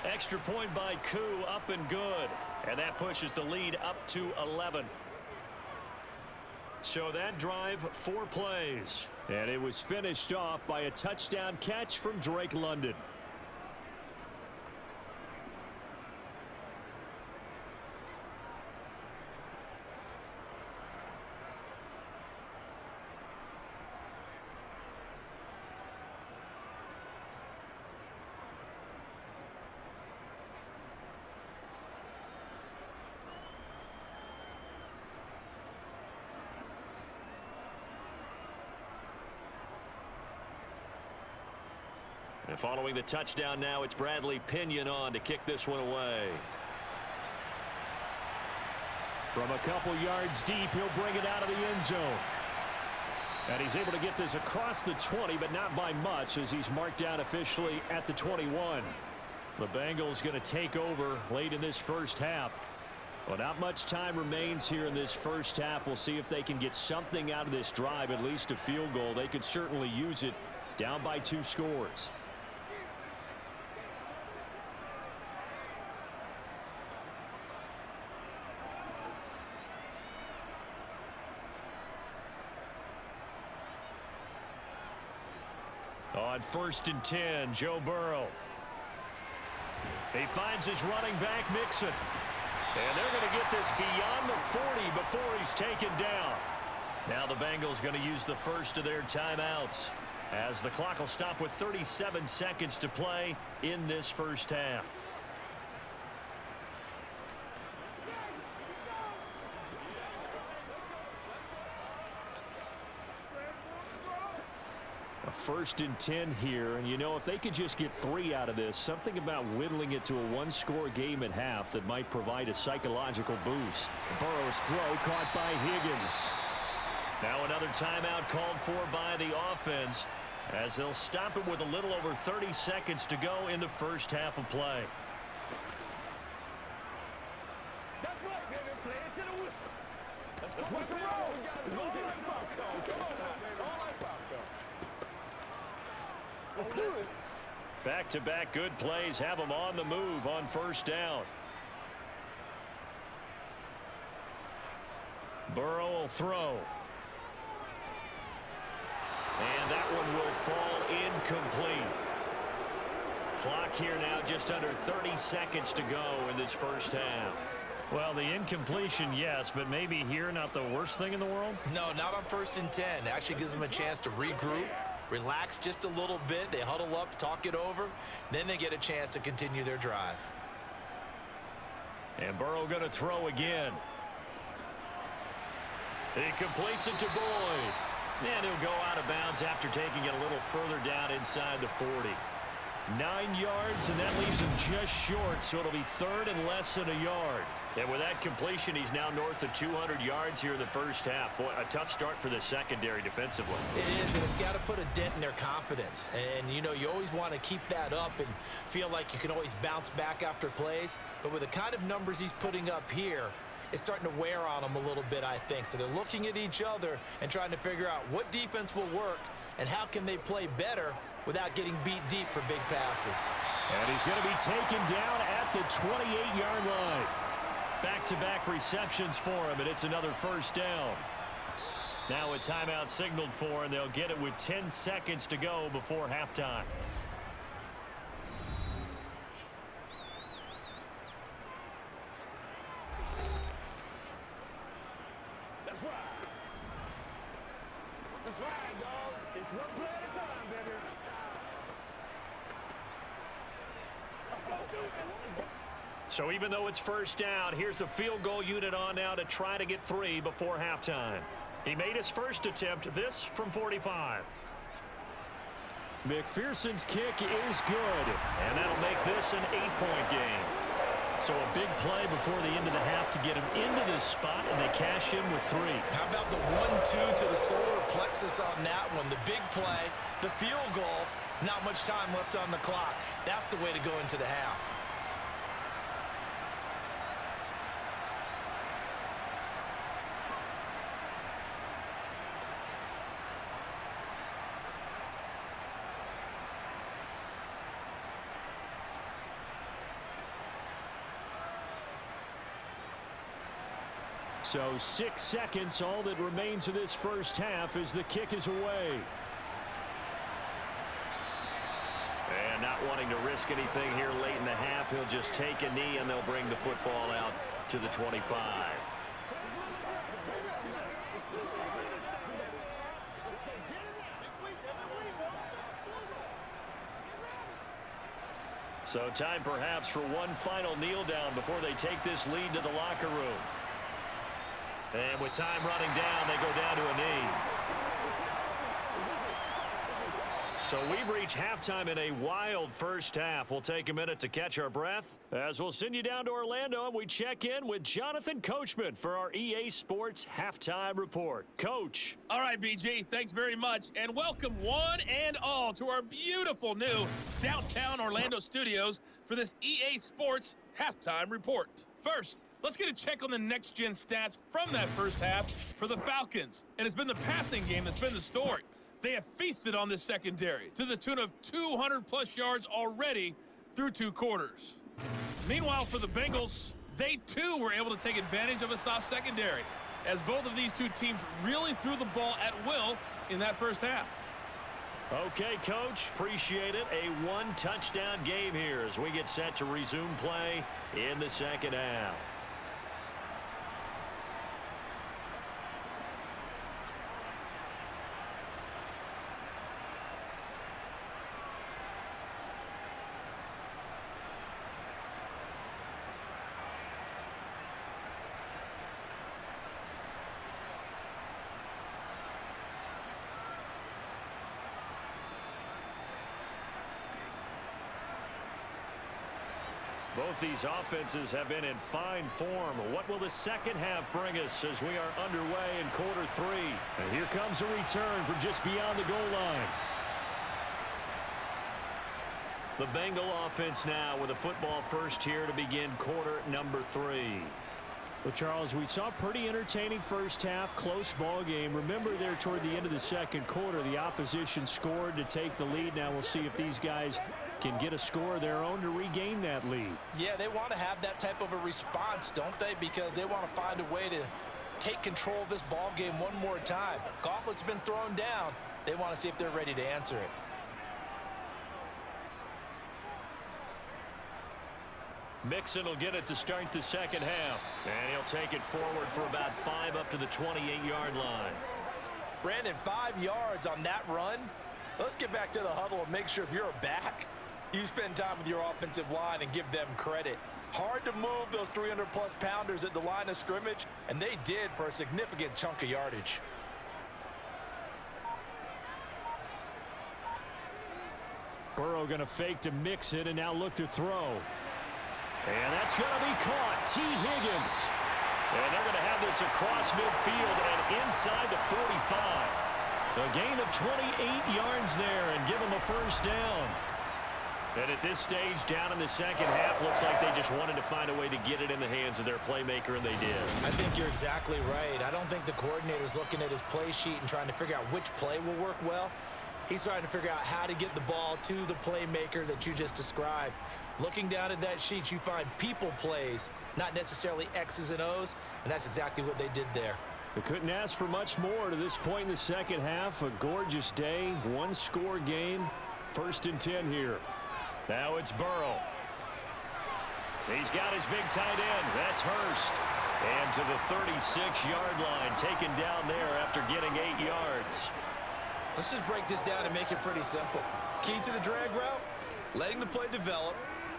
Extra point by Koo, up and good. And that pushes the lead up to 11. So that drive, 4 plays. And it was finished off by a touchdown catch from Drake London. And following the touchdown now, it's Bradley Pinion on to kick this one away. From a couple yards deep, he'll bring it out of the end zone. And he's able to get this across the 20, but not by much, as he's marked down officially at the 21. The Bengals going to take over late in this first half. Well, not much time remains here in this first half. We'll see if they can get something out of this drive, at least a field goal. They could certainly use it, down by 2 scores. On 1st and 10, Joe Burrow. He finds his running back, Mixon. And they're going to get this beyond the 40 before he's taken down. Now the Bengals going to use the first of their timeouts, as the clock will stop with 37 seconds to play in this first half. A 1st and 10 here, and you know, if they could just get 3 out of this, something about whittling it to a one-score game at half that might provide a psychological boost. Burrow's throw caught by Higgins. Now another timeout called for by the offense, as they'll stop it with a little over 30 seconds to go in the first half of play. That's right, baby. Play it to the whistle. Let's go. Whistle roll. It's all like popcorn. Come on, man. It's all like popcorn. Let's do it. Back-to-back good plays have them on the move on first down. Burrow will throw. And that one will fall incomplete. Clock here now just under 30 seconds to go in this first half. Well, the incompletion, yes, but maybe here not the worst thing in the world? No, not on 1st and 10. It actually gives them a chance to regroup, relax just a little bit. They huddle up, talk it over. Then they get a chance to continue their drive. And Burrow going to throw again. He completes it to Boyd. And he'll go out of bounds after taking it a little further down inside the 40. 9 yards, and that leaves him just short, so it'll be 3rd and less than a yard. And with that completion, he's now north of 200 yards here in the first half. Boy, a tough start for the secondary defensively. It is, and it's got to put a dent in their confidence. And, you know, you always want to keep that up and feel like you can always bounce back after plays. But with the kind of numbers he's putting up here, it's starting to wear on them a little bit, I think. So they're looking at each other and trying to figure out what defense will work and how can they play better without getting beat deep for big passes. And he's going to be taken down at the 28-yard line. Back-to-back receptions for him, and it's another first down. Now a timeout signaled for, and they'll get it with 10 seconds to go before halftime. That's right. That's right, dog. It's one play at a time, baby. So even though it's first down, here's the field goal unit on now to try to get 3 before halftime. He made his first attempt, this from 45. McPherson's kick is good, and that'll make this an 8-point game. So a big play before the end of the half to get him into this spot, and they cash in with 3. How about the 1-2 to the solar plexus on that one? The big play, the field goal, not much time left on the clock. That's the way to go into the half. So 6 seconds, all that remains of this first half as the kick is away. And not wanting to risk anything here late in the half, he'll just take a knee and they'll bring the football out to the 25. So time perhaps for one final kneel down before they take this lead to the locker room. And with time running down, they go down to a knee. So we've reached halftime in a wild first half. We'll take a minute to catch our breath as we'll send you down to Orlando and we check in with Jonathan Coachman for our EA Sports Halftime Report. Coach. All right, BG, thanks very much. And welcome one and all to our beautiful new downtown Orlando studios for this EA Sports Halftime Report. First, let's get a check on the next-gen stats from that first half for the Falcons. And it's been the passing game that's been the story. They have feasted on this secondary to the tune of 200-plus yards already through 2 quarters. Meanwhile, for the Bengals, they too were able to take advantage of a soft secondary, as both of these two teams really threw the ball at will in that first half. Okay, Coach, appreciate it. A one-touchdown game here as we get set to resume play in the second half. Both these offenses have been in fine form. What will the second half bring us as we are underway in quarter three? And here comes a return from just beyond the goal line. The Bengal offense now with a football first here to begin quarter number 3. Well, Charles, we saw a pretty entertaining first half, close ball game. Remember there toward the end of the second quarter, the opposition scored to take the lead. Now we'll see if these guys can get a score of their own to regain that lead. Yeah, they want to have that type of a response, don't they? Because they want to find a way to take control of this ball game one more time. Gauntlet's been thrown down. They want to see if they're ready to answer it. Mixon will get it to start the second half. And he'll take it forward for about 5 up to the 28-yard line. Brandon, 5 yards on that run. Let's get back to the huddle and make sure if you're a back, you spend time with your offensive line and give them credit. Hard to move those 300-plus pounders at the line of scrimmage, and they did for a significant chunk of yardage. Burrow going to fake to Mixon and now look to throw. And that's going to be caught. T. Higgins. And they're going to have this across midfield and inside the 45. A gain of 28 yards there and give them a first down. And at this stage, down in the second half, looks like they just wanted to find a way to get it in the hands of their playmaker, and they did. I think you're exactly right. I don't think the coordinator's looking at his play sheet and trying to figure out which play will work well. He's trying to figure out how to get the ball to the playmaker that you just described. Looking down at that sheet, you find people plays, not necessarily X's and O's, and that's exactly what they did there. They couldn't ask for much more to this point in the second half. A gorgeous day, one-score game, 1st and 10 here. Now it's Burrow. He's got his big tight end. That's Hurst. And to the 36-yard line, taken down there after getting 8 yards. Let's just break this down and make it pretty simple. Key to the drag route, letting the play develop,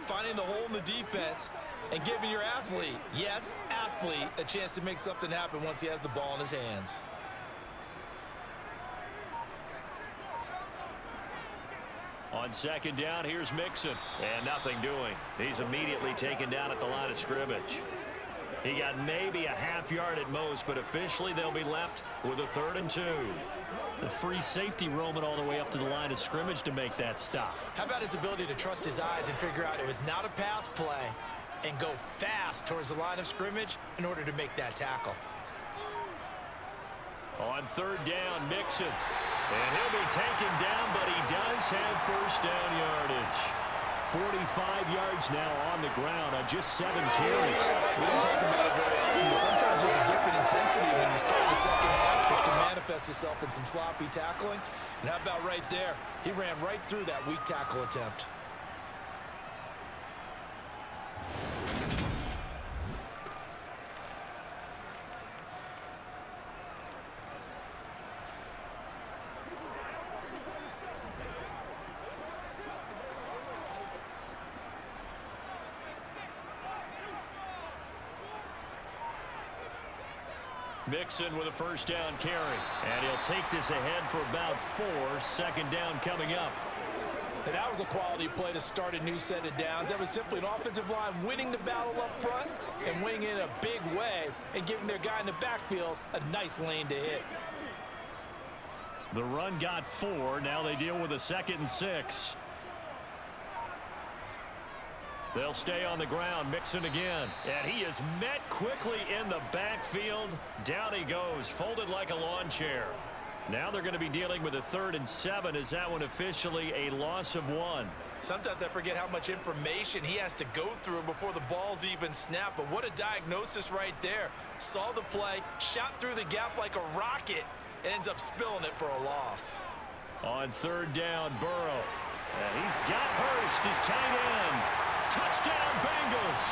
finding the hole in the defense, and giving your athlete, yes, athlete, a chance to make something happen once he has the ball in his hands. On second down, here's Mixon. And nothing doing. He's immediately taken down at the line of scrimmage. He got maybe a half yard at most, but officially they'll be left with a 3rd and 2. The free safety roaming all the way up to the line of scrimmage to make that stop. How about his ability to trust his eyes and figure out it was not a pass play and go fast towards the line of scrimmage in order to make that tackle. On 3rd down, Mixon. And he'll be taken down, but he does have first down yardage. 45 yards now on the ground on just 7 carries. We don't talk about it very often, but sometimes there's a dip in intensity when you start the second half. It can manifest itself in some sloppy tackling. And how about right there? He ran right through that weak tackle attempt. Mixon with a first down carry. And he'll take this ahead for about 4. 2nd down coming up. And that was a quality play to start a new set of downs. That was simply an offensive line winning the battle up front and winning it in a big way and giving their guy in the backfield a nice lane to hit. The run got 4. Now they deal with a 2nd and 6. They'll stay on the ground. Mixon again. And he is met quickly in the backfield. Down he goes, folded like a lawn chair. Now they're going to be dealing with a 3rd and 7. Is that one officially a loss of 1? Sometimes I forget how much information he has to go through before the ball's even snapped. But what a diagnosis right there. Saw the play, shot through the gap like a rocket, and ends up spilling it for a loss. On third down, Burrow. And he's got Hurst, his tight end. Touchdown, Bengals.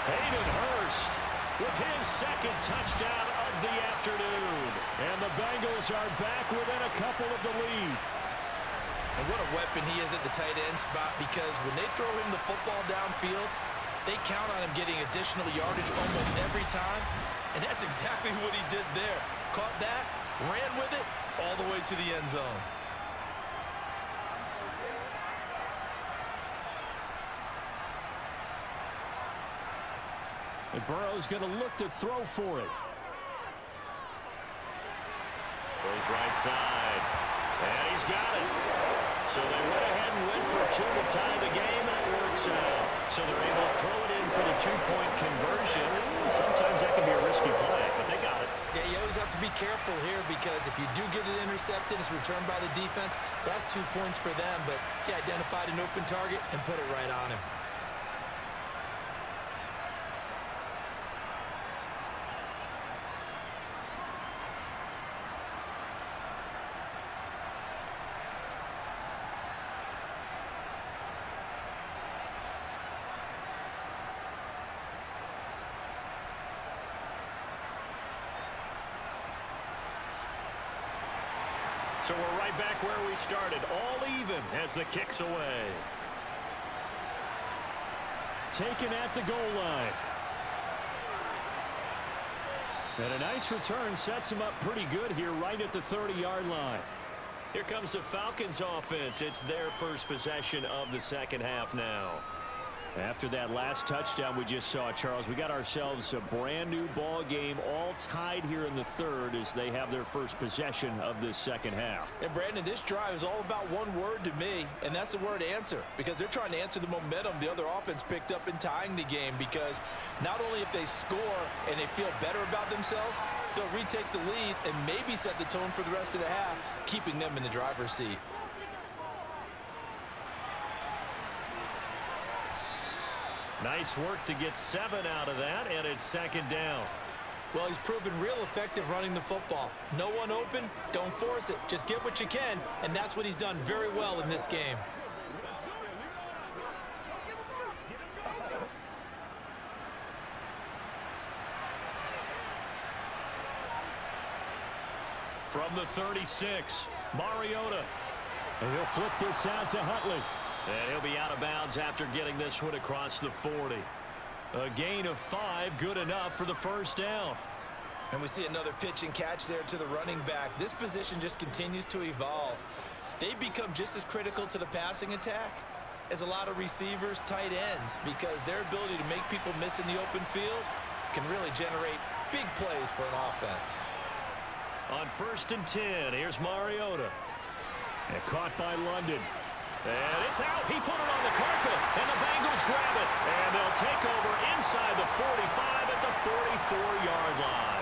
Hayden Hurst with his second touchdown of the afternoon. And the Bengals are back within a couple of the lead. And what a weapon he is at the tight end spot, because when they throw him the football downfield, they count on him getting additional yardage almost every time. And that's exactly what he did there. Caught that, ran with it, all the way to the end zone. And Burrow's going to look to throw for it. Goes right side. And he's got it. So they went ahead and went for two to tie the game, and it works out. So they're able to throw it in for the two-point conversion. Sometimes that can be a risky play, but they got it. Yeah, you always have to be careful here, because if you do get it intercepted, it's returned by the defense, that's 2 points for them. But he identified an open target and put it right on him. So we're right back where we started, all even as the kick's away. Taken at the goal line. And a nice return sets him up pretty good here right at the 30-yard line. Here comes the Falcons offense. It's their first possession of the second half now. After that last touchdown we just saw, Charles, we got ourselves a brand new ball game, all tied here in the third as they have their first possession of this second half. And Brandon, this drive is all about one word to me, and that's the word answer, because they're trying to answer the momentum the other offense picked up in tying the game, because not only if they score and they feel better about themselves, they'll retake the lead and maybe set the tone for the rest of the half, keeping them in the driver's seat. Nice work to get 7 out of that, and it's second down. Well, he's proven real effective running the football. No one open, don't force it. Just get what you can, and that's what he's done very well in this game. From the 36, Mariota. And he'll flip this out to Huntley. And he'll be out of bounds after getting this one across the 40. A gain of 5, good enough for the first down. And we see another pitch and catch there to the running back. This position just continues to evolve. They become just as critical to the passing attack as a lot of receivers, tight ends, because their ability to make people miss in the open field can really generate big plays for an offense. On 1st and 10, here's Mariota. And caught by London. And it's out. He put it on the carpet, and the Bengals grab it. And they'll take over inside the 45 at the 44-yard line.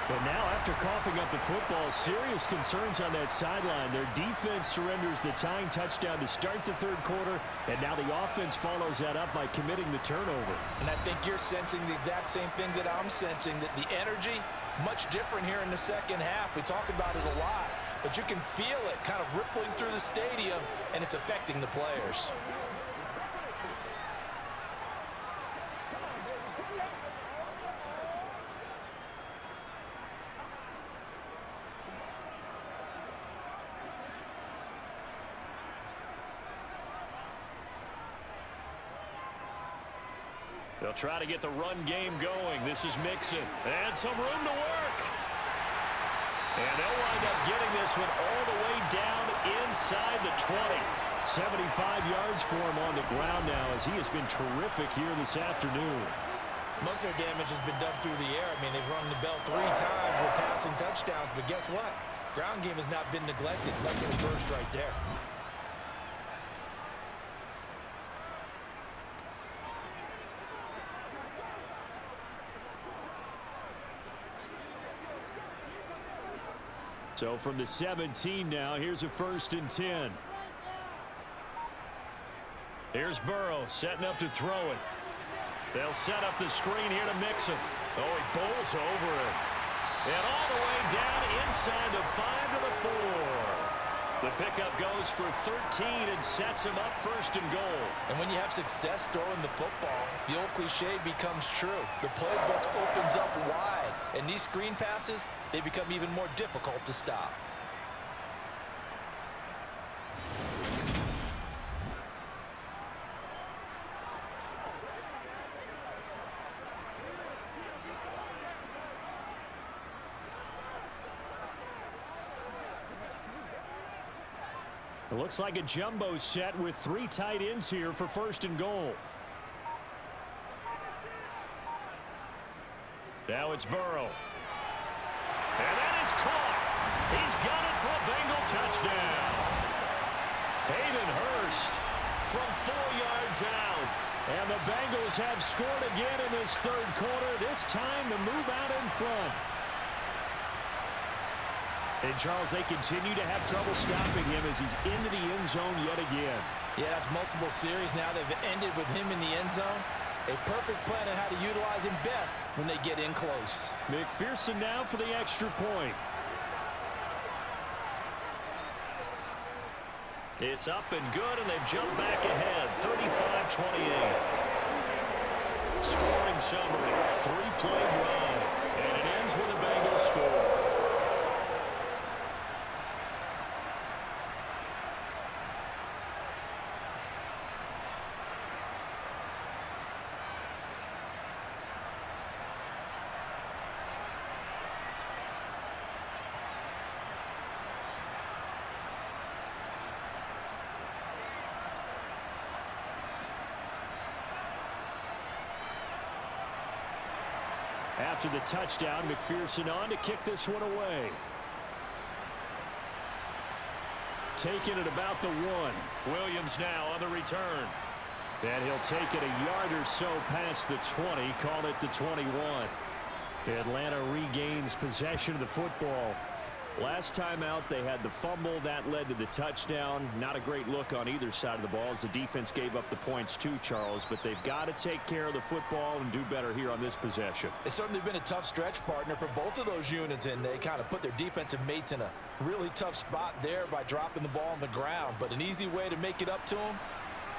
And now, after coughing up the football, serious concerns on that sideline. Their defense surrenders the tying touchdown to start the third quarter, and now the offense follows that up by committing the turnover. And I think you're sensing the exact same thing that I'm sensing, that the energy, much different here in the second half. We talk about it a lot, but you can feel it kind of rippling through the stadium, and it's affecting the players. They'll try to get the run game going. This is Mixon. And some room to work. And they'll wind up getting this one all the way down inside the 20. 75 yards for him on the ground now, as he has been terrific here this afternoon. Most of their damage has been done through the air. I mean, they've rung the bell 3 times with passing touchdowns, but guess what? Ground game has not been neglected. Nice little burst right there. So from the 17 now, here's a 1st and 10. Here's Burrow setting up to throw it. They'll set up the screen here to Mixon. Oh, he bowls over it. And all the way down inside the 5 to the 4. The pickup goes for 13 and sets him up first and goal. And when you have success throwing the football, the old cliche becomes true. The playbook opens up wide, and these screen passes, they become even more difficult to stop. It looks like a jumbo set with 3 tight ends here for first and goal. Now it's Burrow. And that is caught. He's got it for a Bengal touchdown. Hayden Hurst from 4 yards out. And the Bengals have scored again in this third quarter, this time to move out in front. And, Charles, they continue to have trouble stopping him as he's into the end zone yet again. Yeah, that's multiple series now that have ended with him in the end zone. A perfect plan on how to utilize him best when they get in close. McPherson now for the extra point. It's up and good, and they've jumped back ahead, 35-28. Scoring summary, 3-play drive, and it ends with a Bengals score. After the touchdown, McPherson on to kick this one away. Taking it about the 1. Williams now on the return. And he'll take it a yard or so past the 20, call it the 21. Atlanta regains possession of the football. Last time out, they had the fumble. That led to the touchdown. Not a great look on either side of the ball as the defense gave up the points too, Charles. But they've got to take care of the football and do better here on this possession. It's certainly been a tough stretch, partner, for both of those units, and they kind of put their defensive mates in a really tough spot there by dropping the ball on the ground. But an easy way to make it up to them,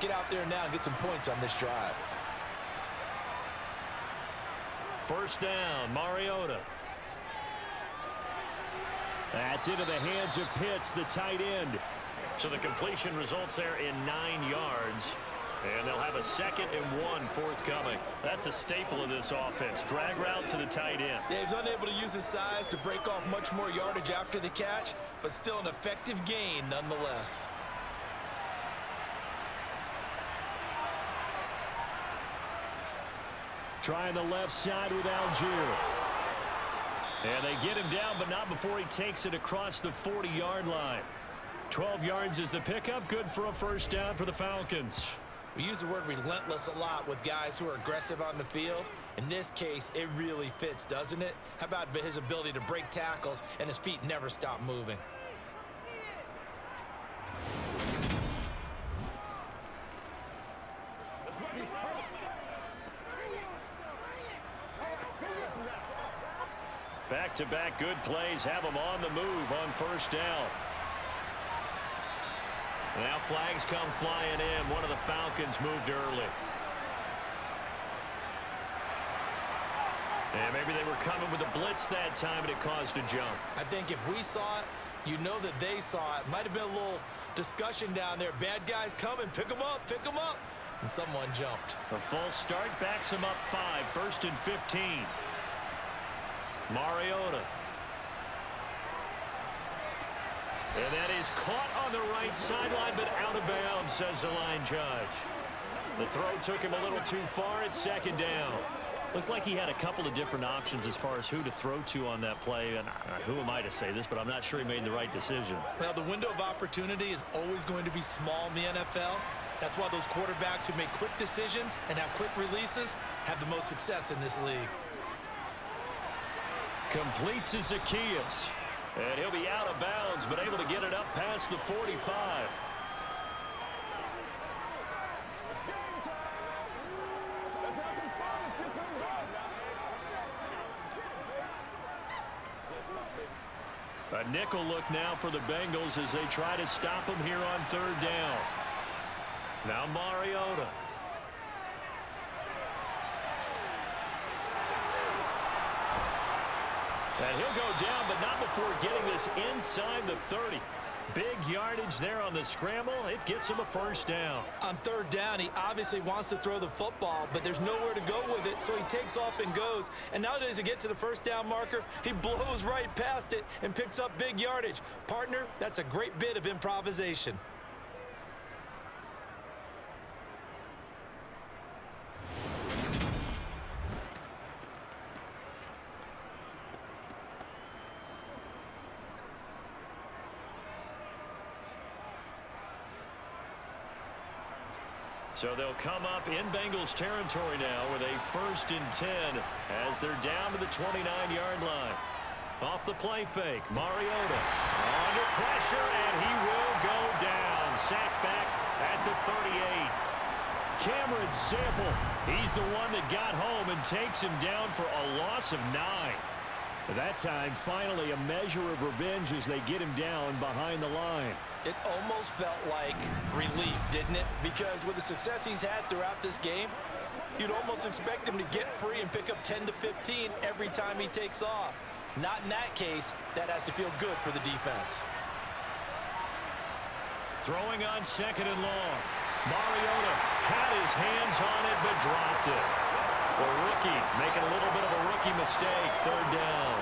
get out there now and get some points on this drive. First down, Mariota. That's into the hands of Pitts, the tight end. So the completion results there in 9 yards. And they'll have a 2nd and 1 forthcoming. That's a staple of this offense. Drag route to the tight end. Yeah, he's unable to use his size to break off much more yardage after the catch, but still an effective gain nonetheless. Trying the left side with Algier. And they get him down, but not before he takes it across the 40-yard line. 12 yards is the pickup. Good for a first down for the Falcons. We use the word relentless a lot with guys who are aggressive on the field. In this case, it really fits, doesn't it? How about his ability to break tackles and his feet never stop moving? Back-to-back good plays have them on the move on first down. Now flags come flying in. One of the Falcons moved early. And maybe they were coming with a blitz that time and it caused a jump. I think if we saw it, you know that they saw it. Might have been a little discussion down there. Bad guys coming. Pick them up. Pick them up. And someone jumped. A false start backs him up 5. 1st and 15. Mariota. And that is caught on the right sideline, but out of bounds, says the line judge. The throw took him a little too far. It's 2nd down. Looked like he had a couple of different options as far as who to throw to on that play. And who am I to say this, but I'm not sure he made the right decision. Well, the window of opportunity is always going to be small in the NFL. That's why those quarterbacks who make quick decisions and have quick releases have the most success in this league. Complete to Zacchaeus. And he'll be out of bounds, but able to get it up past the 45. A nickel look now for the Bengals as they try to stop him here on third down. Now Mariota. And he'll go down, but not before getting this inside the 30. Big yardage there on the scramble. It gets him a first down. On third down, he obviously wants to throw the football, but there's nowhere to go with it, so he takes off and goes. And nowadays, to get to the first down marker, he blows right past it and picks up big yardage. Partner, that's a great bit of improvisation. So they'll come up in Bengals territory now with a 1st and 10 as they're down to the 29-yard line. Off the play fake, Mariota under pressure, and he will go down. Sacked back at the 38. Cameron Sample, he's the one that got home and takes him down for a loss of 9. At that time, finally a measure of revenge as they get him down behind the line. It almost felt like relief, didn't it? Because with the success he's had throughout this game, you'd almost expect him to get free and pick up 10 to 15 every time he takes off. Not in that case. That has to feel good for the defense. Throwing on 2nd and long. Mariota had his hands on it but dropped it. The rookie making a little bit of a rookie mistake. 3rd down.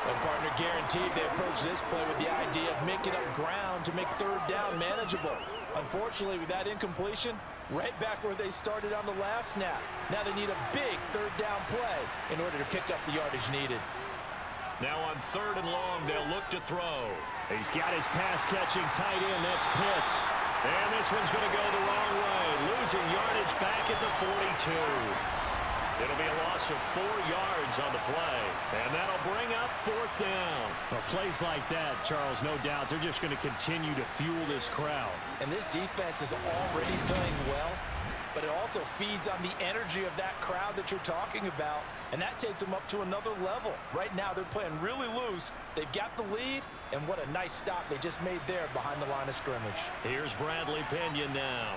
And partner, guaranteed they approach this play with the idea of making up ground to make 3rd down manageable. Unfortunately, with that incompletion, right back where they started on the last snap. Now they need a big 3rd down play in order to pick up the yardage needed. Now on 3rd and long, they'll look to throw. He's got his pass-catching tight end. That's Pitts. And this one's going to go the wrong way. Losing yardage back at the 42. It'll be a loss of 4 yards on the play, and that'll bring up 4th down. Well, plays like that, Charles, no doubt, they're just going to continue to fuel this crowd. And this defense is already playing well, but it also feeds on the energy of that crowd that you're talking about, and that takes them up to another level. Right now, they're playing really loose. They've got the lead, and what a nice stop they just made there behind the line of scrimmage. Here's Bradley Pinion now,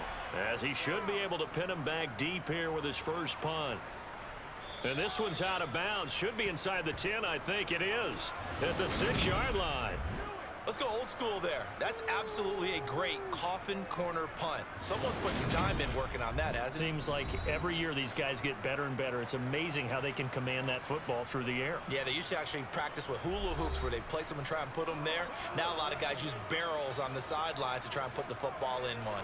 as he should be able to pin him back deep here with his first punt. And this one's out of bounds. Should be inside the 10, I think it is. At the 6-yard line. Let's go old school there. That's absolutely a great coffin corner punt. Someone's put some time in working on that, hasn't it? Seems like every year these guys get better and better. It's amazing how they can command that football through the air. Yeah, they used to actually practice with hula hoops where they place them and try and put them there. Now a lot of guys use barrels on the sidelines to try and put the football in one.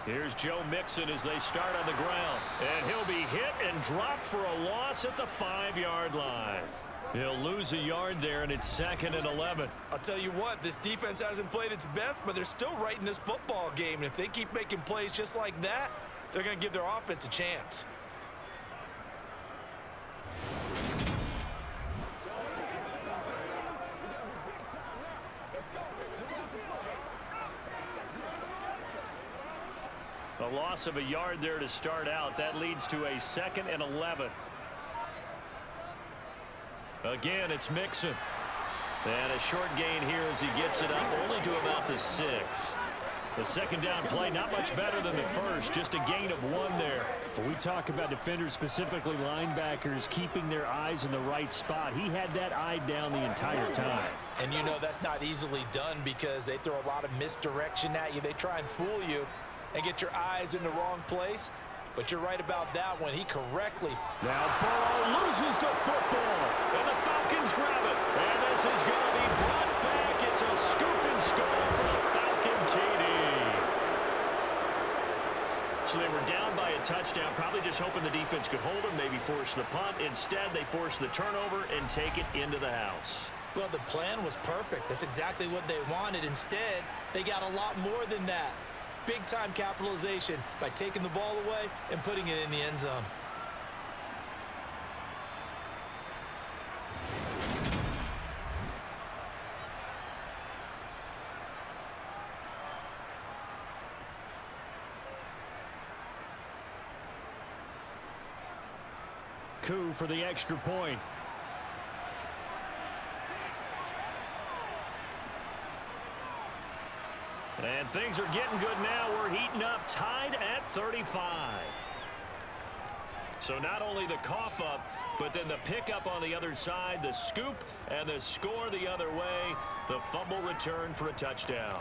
Here's Joe Mixon as they start on the ground. And he'll be hit and dropped for a loss at the 5-yard line. He'll lose a yard there, and it's 2nd and 11. I'll tell you what, this defense hasn't played its best, but they're still right in this football game. And if they keep making plays just like that, they're going to give their offense a chance. A loss of a yard there to start out. That leads to a 2nd and 11. Again, it's Mixon. And a short gain here as he gets it up only to about the 6. The 2nd down play, not much better than the first, just a gain of 1 there. When we talk about defenders, specifically linebackers, keeping their eyes in the right spot, he had that eye down the entire time. And you know that's not easily done because they throw a lot of misdirection at you. They try and fool you and get your eyes in the wrong place. But you're right about that one. He correctly. Now Burrow loses the football. And the Falcons grab it. And this is going to be brought back. It's a scoop and score for the Falcon TD. So they were down by a touchdown, probably just hoping the defense could hold them, maybe force the punt. Instead, they force the turnover and take it into the house. Well, the plan was perfect. That's exactly what they wanted. Instead, they got a lot more than that. Big-time capitalization by taking the ball away and putting it in the end zone. coup for the extra point. And things are getting good now. We're heating up, tied at 35. So not only the cough up, but then the pickup on the other side, the scoop, and the score the other way. The fumble return for a touchdown.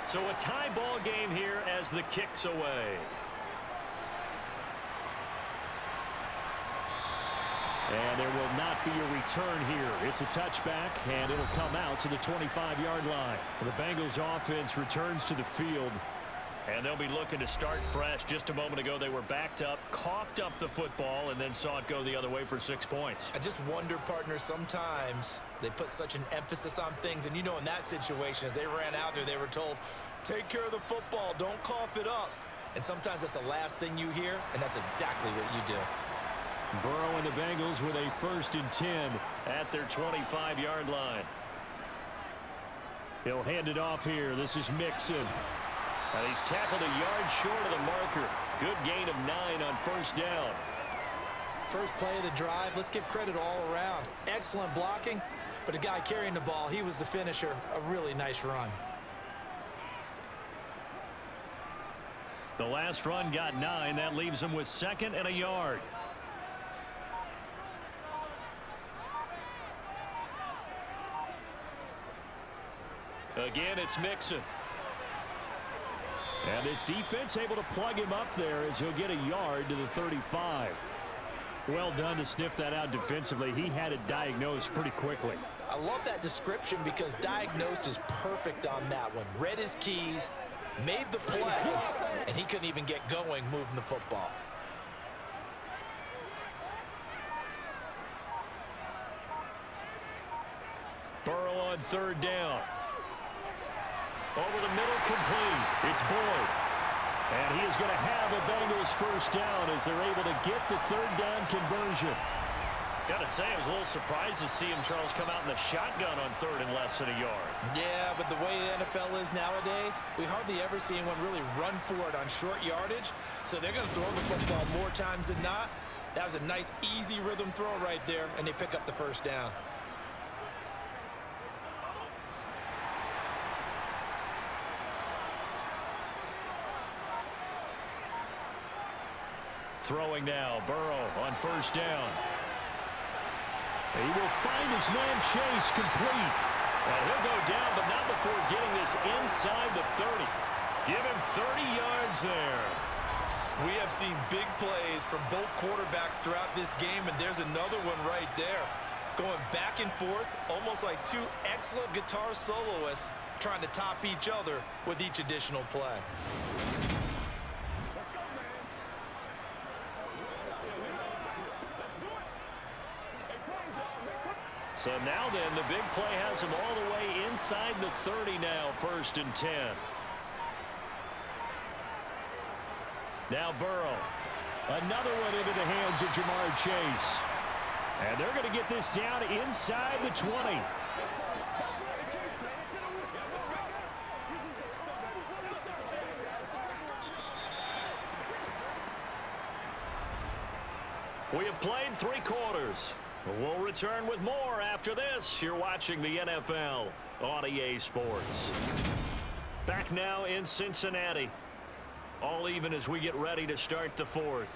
So a tie ball game here as the kick's away. And there will not be a return here. It's a touchback, and it'll come out to the 25-yard line. The Bengals offense returns to the field, and they'll be looking to start fresh. Just a moment ago, they were backed up, coughed up the football, and then saw it go the other way for 6 points. I just wonder, partner, sometimes they put such an emphasis on things. And, you know, in that situation, as they ran out there, they were told, take care of the football, don't cough it up. And sometimes that's the last thing you hear, and that's exactly what you do. Burrow and the Bengals with a 1st and 10 at their 25-yard line. He'll hand it off here. This is Mixon. And he's tackled a yard short of the marker. Good gain of 9 on 1st down. First play of the drive, let's give credit all around. Excellent blocking, but the guy carrying the ball, he was the finisher. A really nice run. The last run got 9. That leaves him with 2nd and a yard. Again, it's Mixon. And this defense able to plug him up there as he'll get a yard to the 35. Well done to sniff that out defensively. He had it diagnosed pretty quickly. I love that description because diagnosed is perfect on that one. Read his keys, made the play, and he couldn't even get going moving the football. Burrow on 3rd down. Over the middle, complete. It's Boyd. And he is going to have a Bengals 1st down as they're able to get the 3rd down conversion. Got to say, I was a little surprised to see him, Charles, come out in the shotgun on 3rd and less than a yard. Yeah, but the way the NFL is nowadays, we hardly ever see anyone really run for it on short yardage. So they're going to throw the football more times than not. That was a nice, easy rhythm throw right there, and they pick up the 1st down. Throwing now, Burrow on 1st down. He will find his man Chase complete. And he'll go down, but not before getting this inside the 30. Give him 30 yards there. We have seen big plays from both quarterbacks throughout this game, and there's another one right there. Going back and forth, almost like 2 excellent guitar soloists trying to top each other with each additional play. So now then, the big play has him all the way inside the 30 now, 1st and 10. Now Burrow. Another one into the hands of Jamar Chase. And they're going to get this down inside the 20. We have played 3 quarters. We'll return with more after this. You're watching the NFL on EA Sports. Back now in Cincinnati. All even as we get ready to start the 4th.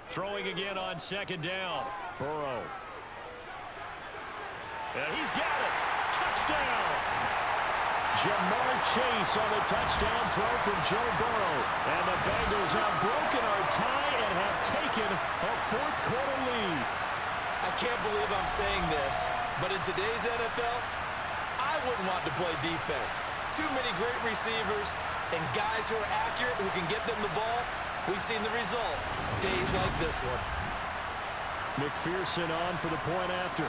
Throwing again on 2nd down. Burrow. And he's got it. Touchdown. Jamar Chase on the touchdown throw from Joe Burrow. And the Bengals have broken our tie and have taken a 4th quarter lead. I can't believe I'm saying this, but in today's NFL, I wouldn't want to play defense. Too many great receivers and guys who are accurate, who can get them the ball. We've seen the result. Days like this one. McPherson on for the point after.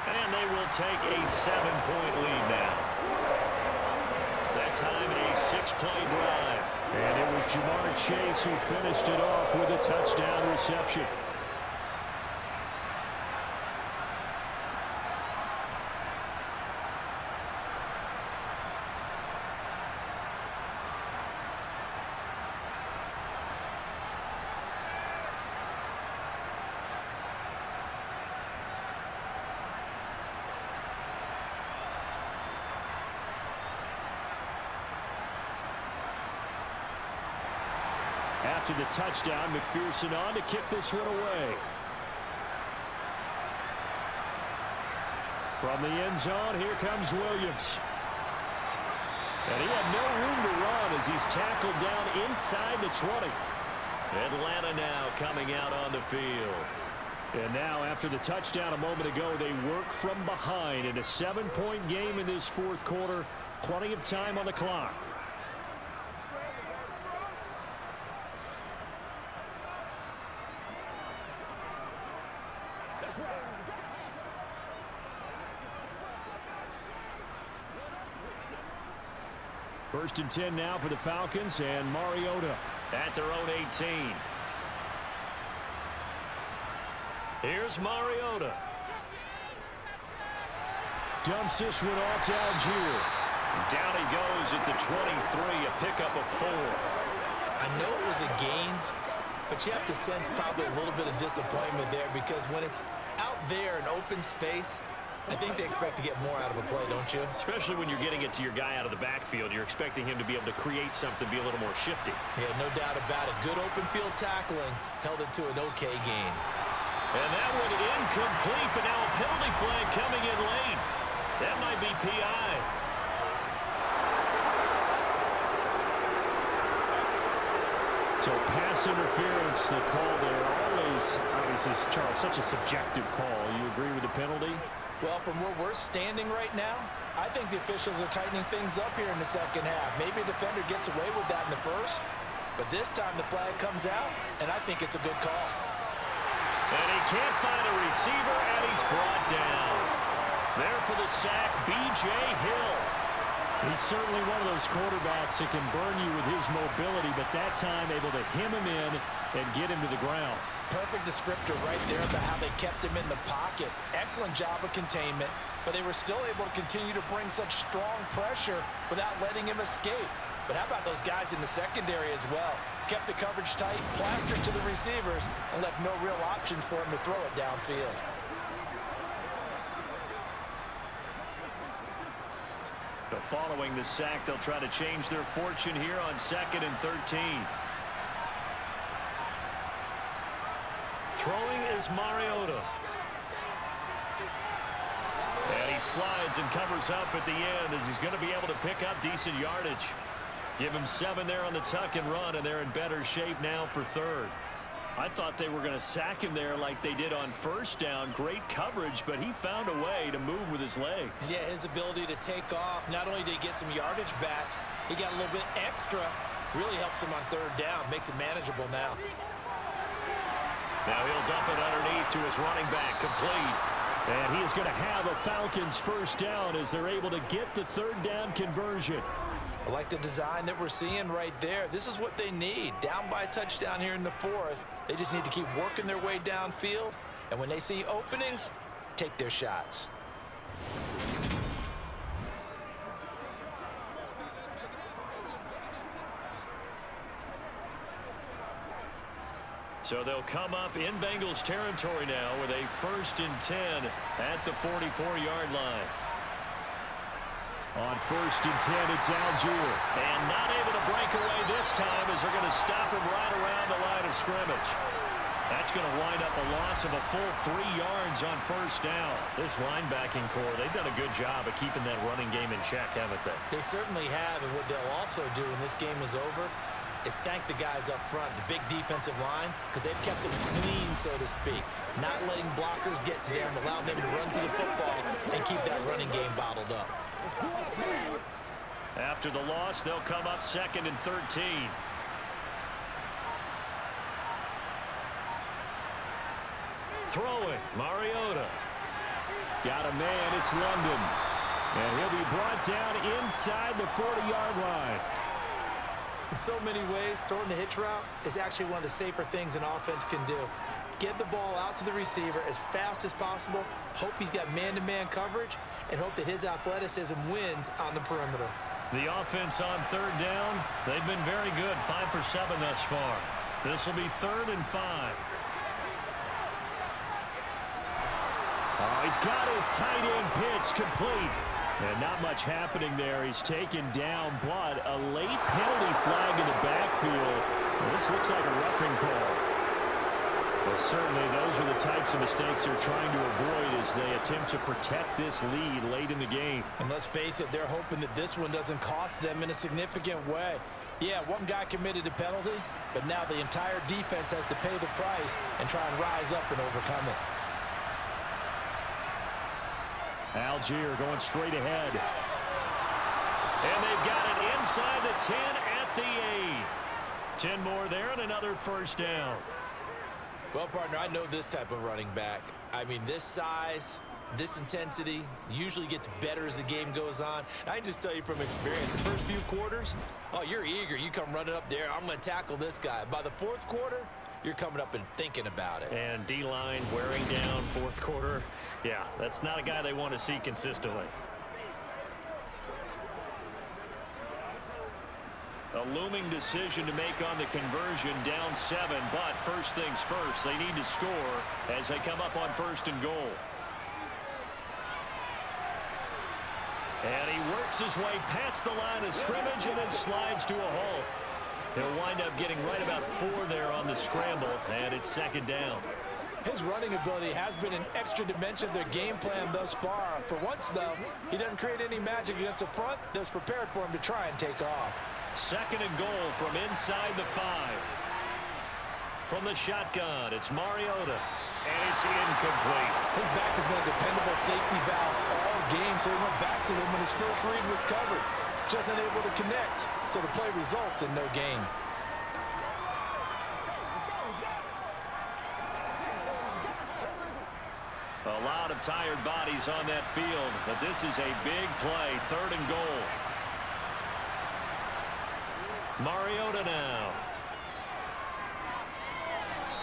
And they will take a 7-point lead now. That time a 6-play drive. And it was Jamar Chase who finished it off with a touchdown reception. After the touchdown, McPherson on to kick this one away. From the end zone, here comes Williams. And he had no room to run as he's tackled down inside the 20. Atlanta now coming out on the field. And now, after the touchdown a moment ago, they work from behind in a 7-point game in this fourth quarter. Plenty of time on the clock. First and 10 now for the Falcons, and Mariota at their own 18. Here's Mariota. Dumps this one off to Algier. Down he goes at the 23, a pickup of 4. I know it was a gain, but you have to sense probably a little bit of disappointment there, because when it's out there in open space, I think they expect to get more out of a play, don't you? Especially when you're getting it to your guy out of the backfield. You're expecting him to be able to create something, be a little more shifty. Yeah, no doubt about it. Good open field tackling held it to an okay gain. And that one incomplete, but now a penalty flag coming in late. That might be PI. So pass interference, the call there. Always, obviously, Charles, such a subjective call. You agree with the penalty? Well, from where we're standing right now, I think the officials are tightening things up here in the second half. Maybe a defender gets away with that in the first, but this time the flag comes out, and I think it's a good call. And he can't find a receiver, and he's brought down. There for the sack, B.J. Hill. He's certainly one of those quarterbacks that can burn you with his mobility, but that time able to hem him in and get him to the ground. Perfect descriptor right there about how they kept him in the pocket. Excellent job of containment, but they were still able to continue to bring such strong pressure without letting him escape. But how about those guys in the secondary as well? Kept the coverage tight, plastered to the receivers, and left no real options for him to throw it downfield. So following the sack, they'll try to change their fortune here on 2nd and 13. Throwing is Mariota. And he slides and covers up at the end as he's going to be able to pick up decent yardage. Give him 7 there on the tuck and run, and they're in better shape now for 3rd. I thought they were going to sack him there like they did on first down. Great coverage, but he found a way to move with his legs. Yeah, his ability to take off, not only did he get some yardage back, he got a little bit extra. Really helps him on 3rd down, makes it manageable now. Now he'll dump it underneath to his running back, complete. And he is going to have a Falcons first down as they're able to get the 3rd down conversion. I like the design that we're seeing right there. This is what they need. Down by a touchdown here in the 4th. They just need to keep working their way downfield. And when they see openings, take their shots. So they'll come up in Bengals territory now with a 1st and 10 at the 44-yard line. On 1st and 10, it's Algier. And not able to break away this time as they're going to stop him right around the line of scrimmage. That's going to wind up a loss of a full 3 yards on 1st down. This linebacking core, they've done a good job of keeping that running game in check, haven't they? They certainly have, and what they'll also do when this game is over is thank the guys up front, the big defensive line, because they've kept them clean, so to speak. Not letting blockers get to them, allowing them to run to the football and keep that running game bottled up. After the loss, they'll come up 2nd and 13. Throwing, Mariota. Got a man, it's London. And he'll be brought down inside the 40-yard line. In so many ways, throwing the hitch route is actually one of the safer things an offense can do. Get the ball out to the receiver as fast as possible, hope he's got man-to-man coverage, and hope that his athleticism wins on the perimeter. The offense on 3rd down, they've been very good, 5 for 7 thus far. This will be 3rd and 5. Oh, he's got his tight end pitch complete. And not much happening there. He's taken down, but a late penalty flag in the backfield. This looks like a roughing call. Well, certainly those are the types of mistakes they're trying to avoid as they attempt to protect this lead late in the game. And let's face it, they're hoping that this one doesn't cost them in a significant way. Yeah, one guy committed a penalty, but now the entire defense has to pay the price and try and rise up and overcome it. Algier going straight ahead. And they've got it inside the 10 at the 8. 10 more there and another 1st down. Well, partner, I know this type of running back. I mean, this size, this intensity usually gets better as the game goes on. I can just tell you from experience, the first few quarters, oh, you're eager. You come running up there. I'm going to tackle this guy. By the 4th quarter, you're coming up and thinking about it. And D-line wearing down 4th quarter. Yeah, that's not a guy they want to see consistently. A looming decision to make on the conversion, down 7, but first things first, they need to score as they come up on 1st and goal. And he works his way past the line of scrimmage and then slides to a halt. He'll wind up getting right about 4 there on the scramble, and it's 2nd down. His running ability has been an extra dimension of their game plan thus far. For once, though, he doesn't create any magic against the front that's prepared for him to try and take off. 2nd and goal from inside the 5. From the shotgun, it's Mariota, and it's incomplete. His back has been a dependable safety valve all game, so he went back to him when his first read was covered. Just unable to connect, so the play results in no gain. A lot of tired bodies on that field, but this is a big play, 3rd and goal. Mariota now.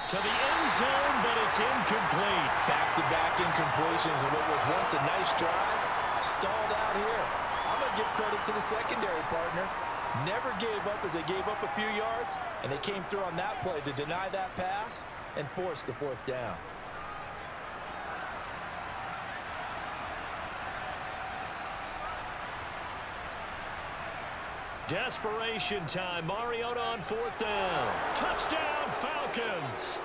To the end zone, but it's incomplete. Back-to-back incompletions of what was once a nice drive. Stalled out here. I'm going to give credit to the secondary partner. Never gave up as they gave up a few yards, and they came through on that play to deny that pass and force the 4th down. Desperation time. Mariota on 4th down. Touchdown, Falcons.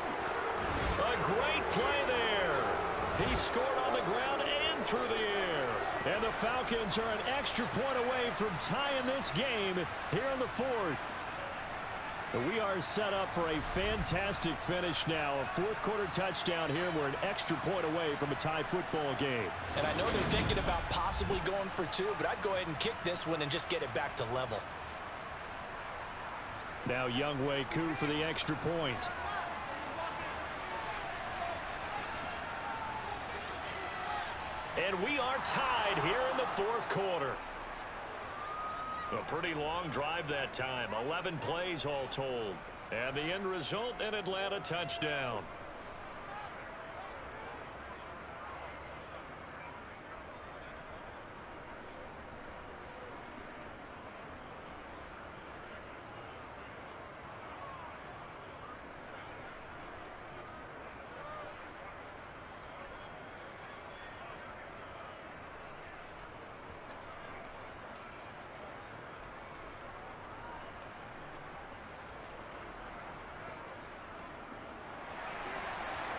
A great play there. He scored on the ground and through the air. And the Falcons are an extra point away from tying this game here in the 4th. We are set up for a fantastic finish now. A 4th quarter touchdown here. We're an extra point away from a tie football game. And I know they're thinking about possibly going for 2, but I'd go ahead and kick this one and just get it back to level. Now Younghoe Koo for the extra point. And we are tied here in the 4th quarter. A pretty long drive that time. 11 plays all told. And the end result, an Atlanta touchdown.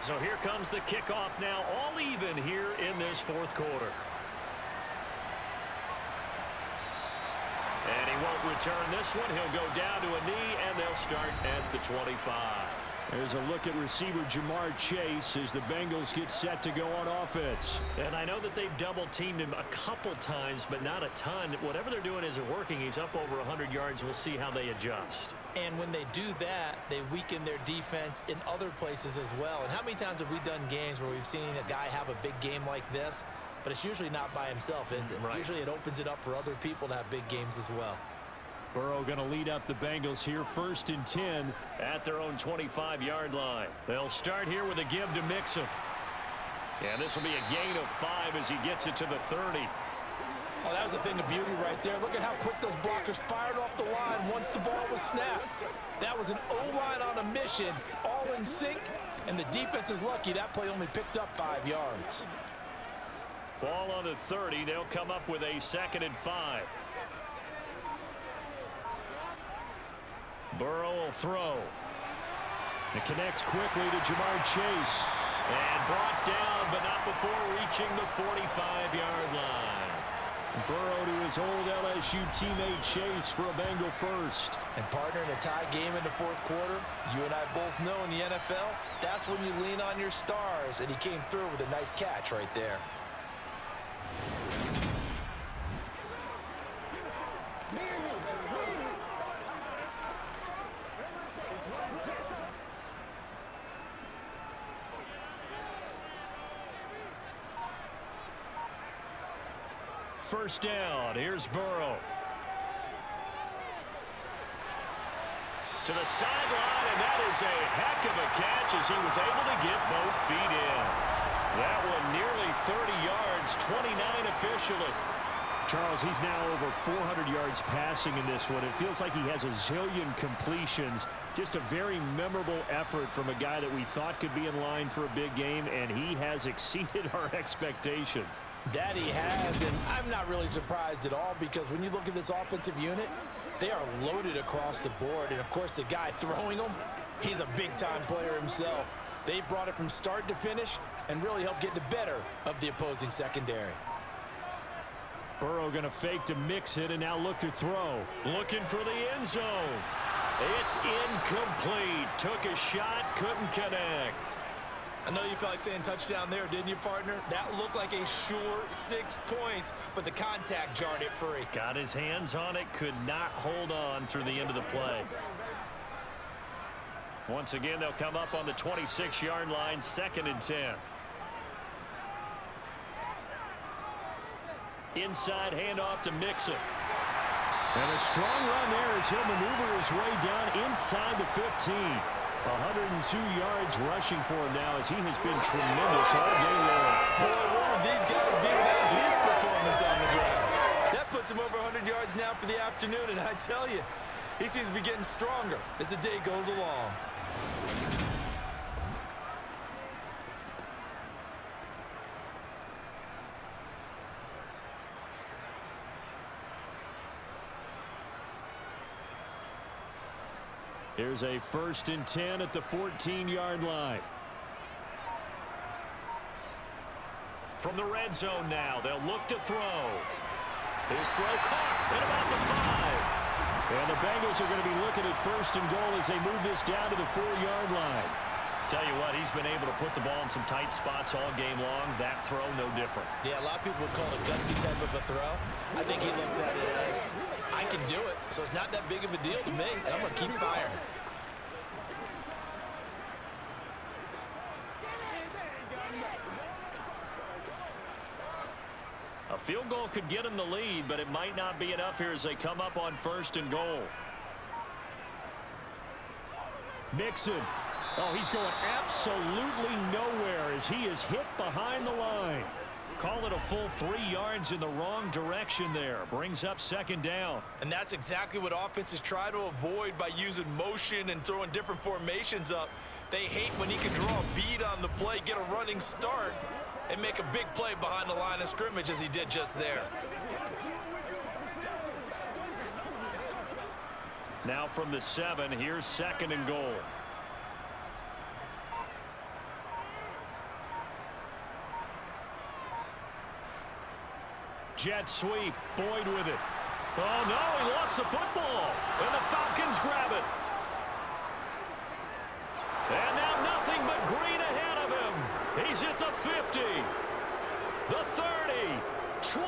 So here comes the kickoff now, all even here in this 4th quarter. And he won't return this one. He'll go down to a knee, and they'll start at the 25. There's a look at receiver Jamar Chase as the Bengals get set to go on offense. And I know that they've double-teamed him a couple times, but not a ton. Whatever they're doing isn't working. He's up over 100 yards. We'll see how they adjust. And when they do that, they weaken their defense in other places as well. And how many times have we done games where we've seen a guy have a big game like this, but it's usually not by himself, is it? Right. Usually it opens it up for other people to have big games as well. Burrow going to lead up the Bengals here, 1st and 10. At their own 25-yard line. They'll start here with a give to Mixon. And this will be a gain of 5 as he gets it to the 30. Oh, that was a thing of beauty right there. Look at how quick those blockers fired off the line once the ball was snapped. That was an O-line on a mission, all in sync, and the defense is lucky that play only picked up 5 yards. Ball on the 30. They'll come up with a 2nd and 5. Burrow will throw. It connects quickly to Jamar Chase. And brought down, but not before reaching the 45-yard line. Burrow to his old LSU teammate Chase for a Bengal first. And partner, in a tie game in the 4th quarter, you and I both know in the NFL, that's when you lean on your stars. And he came through with a nice catch right there. First down. Here's Burrow. To the sideline, and that is a heck of a catch as he was able to get both feet in. That one nearly 30 yards, 29 officially. Charles, he's now over 400 yards passing in this one. It feels like he has a zillion completions. Just a very memorable effort from a guy that we thought could be in line for a big game, and he has exceeded our expectations. That he has, and I'm not really surprised at all because when you look at this offensive unit, they are loaded across the board. And, of course, the guy throwing them, he's a big-time player himself. They brought it from start to finish and really helped get the better of the opposing secondary. Burrow going to fake to mix it and now look to throw. Looking for the end zone. It's incomplete. Took a shot, couldn't connect. I know you felt like saying touchdown there, didn't you, partner? That looked like a sure 6 points, but the contact jarred it free. Got his hands on it, could not hold on through the end of the play. Once again, they'll come up on the 26-yard line, 2nd and 10. Inside handoff to Mixon. And a strong run there as he'll maneuver his way down inside the 15. 102 yards rushing for him now as he has been tremendous all day long. Boy, what would these guys be without his performance on the ground? That puts him over 100 yards now for the afternoon, and I tell you, he seems to be getting stronger as the day goes along. Here's a 1st and 10 at the 14-yard line. From the red zone now, they'll look to throw. His throw caught at about the 5. And the Bengals are going to be looking at 1st and goal as they move this down to the 4-yard line. Tell you what, he's been able to put the ball in some tight spots all game long. That throw, no different. Yeah, a lot of people would call it a gutsy type of a throw. I think he looks at it as, I can do it, so it's not that big of a deal to me, and I'm going to keep firing. A field goal could get him the lead, but it might not be enough here as they come up on 1st and goal. Mixon. Oh, he's going absolutely nowhere as he is hit behind the line. Call it a full 3 yards in the wrong direction there. Brings up 2nd down. And that's exactly what offenses try to avoid by using motion and throwing different formations up. They hate when he can draw a bead on the play, get a running start, and make a big play behind the line of scrimmage as he did just there. Now from the 7, here's 2nd and goal. Jet sweep, Boyd with it. Oh no, he lost the football, and the Falcons grab it. He's at the 50, the 30, 20,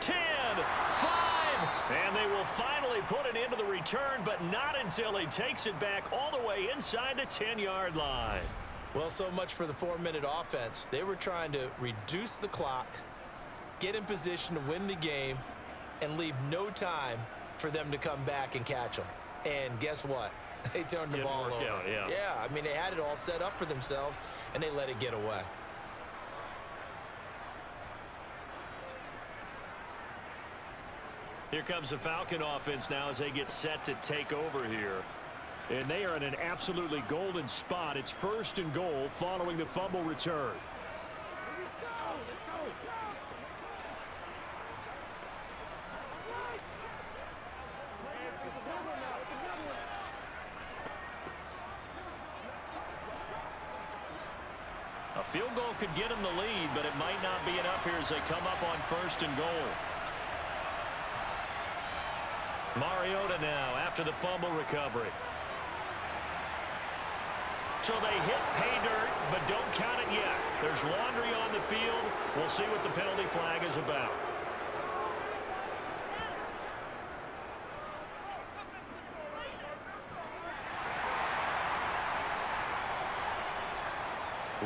10, 5, and they will finally put an end to the return, but not until he takes it back all the way inside the 10-yard line. Well, so much for the 4-minute offense. They were trying to reduce the clock, get in position to win the game, and leave no time for them to come back and catch them. And guess what? They turned the ball over. Yeah, I mean, they had it all set up for themselves, and they let it get away. Here comes the Falcon offense now as they get set to take over here. And they are in an absolutely golden spot. It's 1st and goal following the fumble return. A field goal could get them the lead, but it might not be enough here as they come up on 1st and goal. Mariota now after the fumble recovery. So they hit pay dirt, but don't count it yet. There's laundry on the field. We'll see what the penalty flag is about.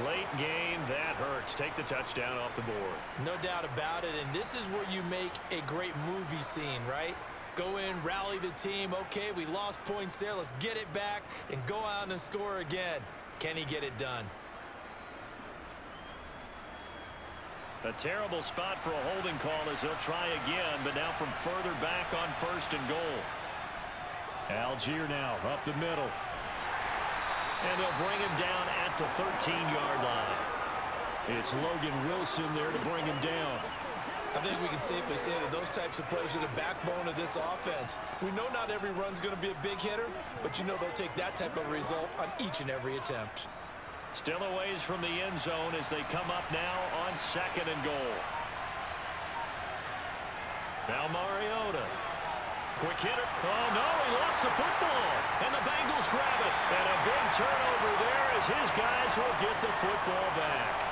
Late game, that hurts. Take the touchdown off the board. No doubt about it, and this is where you make a great movie scene, right? Go in, rally the team. Okay, we lost points there. Let's get it back and go out and score again. Can he get it done? A terrible spot for a holding call as they'll try again, but now from further back on 1st and goal. Algier now up the middle. And they'll bring him down at the 13-yard line. It's Logan Wilson there to bring him down. I think we can safely say that those types of plays are the backbone of this offense. We know not every run's going to be a big hitter, but you know they'll take that type of result on each and every attempt. Still a ways from the end zone as they come up now on 2nd and goal. Now Mariota. Quick hitter. Oh, no, he lost the football. And the Bengals grab it. And a big turnover there as his guys will get the football back.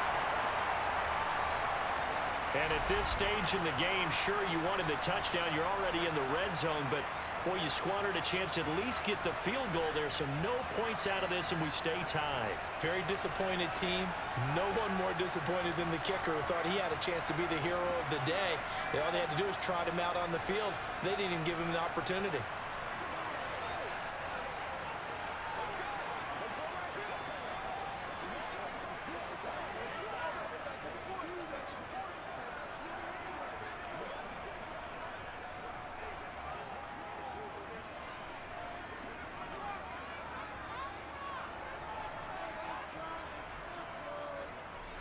And at this stage in the game, sure, you wanted the touchdown. You're already in the red zone, but, boy, you squandered a chance to at least get the field goal there. So no points out of this, and we stay tied. Very disappointed team. No one more disappointed than the kicker who thought he had a chance to be the hero of the day. All they had to do was trot him out on the field. They didn't even give him an opportunity.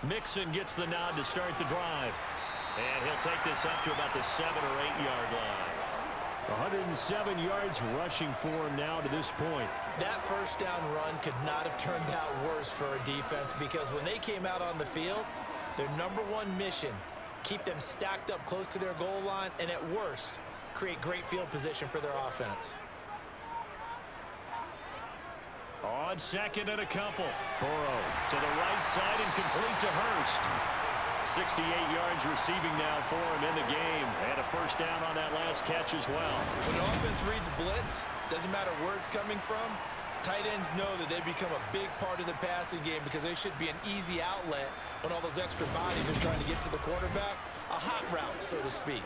Mixon gets the nod to start the drive. And he'll take this up to about the 7 or 8 yard line. 107 yards rushing for him now to this point. That first down run could not have turned out worse for a defense, because when they came out on the field, their #1 mission, keep them stacked up close to their goal line, and at worst, create great field position for their offense. On 2nd and a couple. Burrow to the right side and complete to Hurst. 68 yards receiving now for him in the game. And a first down on that last catch as well. When an offense reads blitz, doesn't matter where it's coming from, tight ends know that they become a big part of the passing game because they should be an easy outlet when all those extra bodies are trying to get to the quarterback. A hot route, so to speak.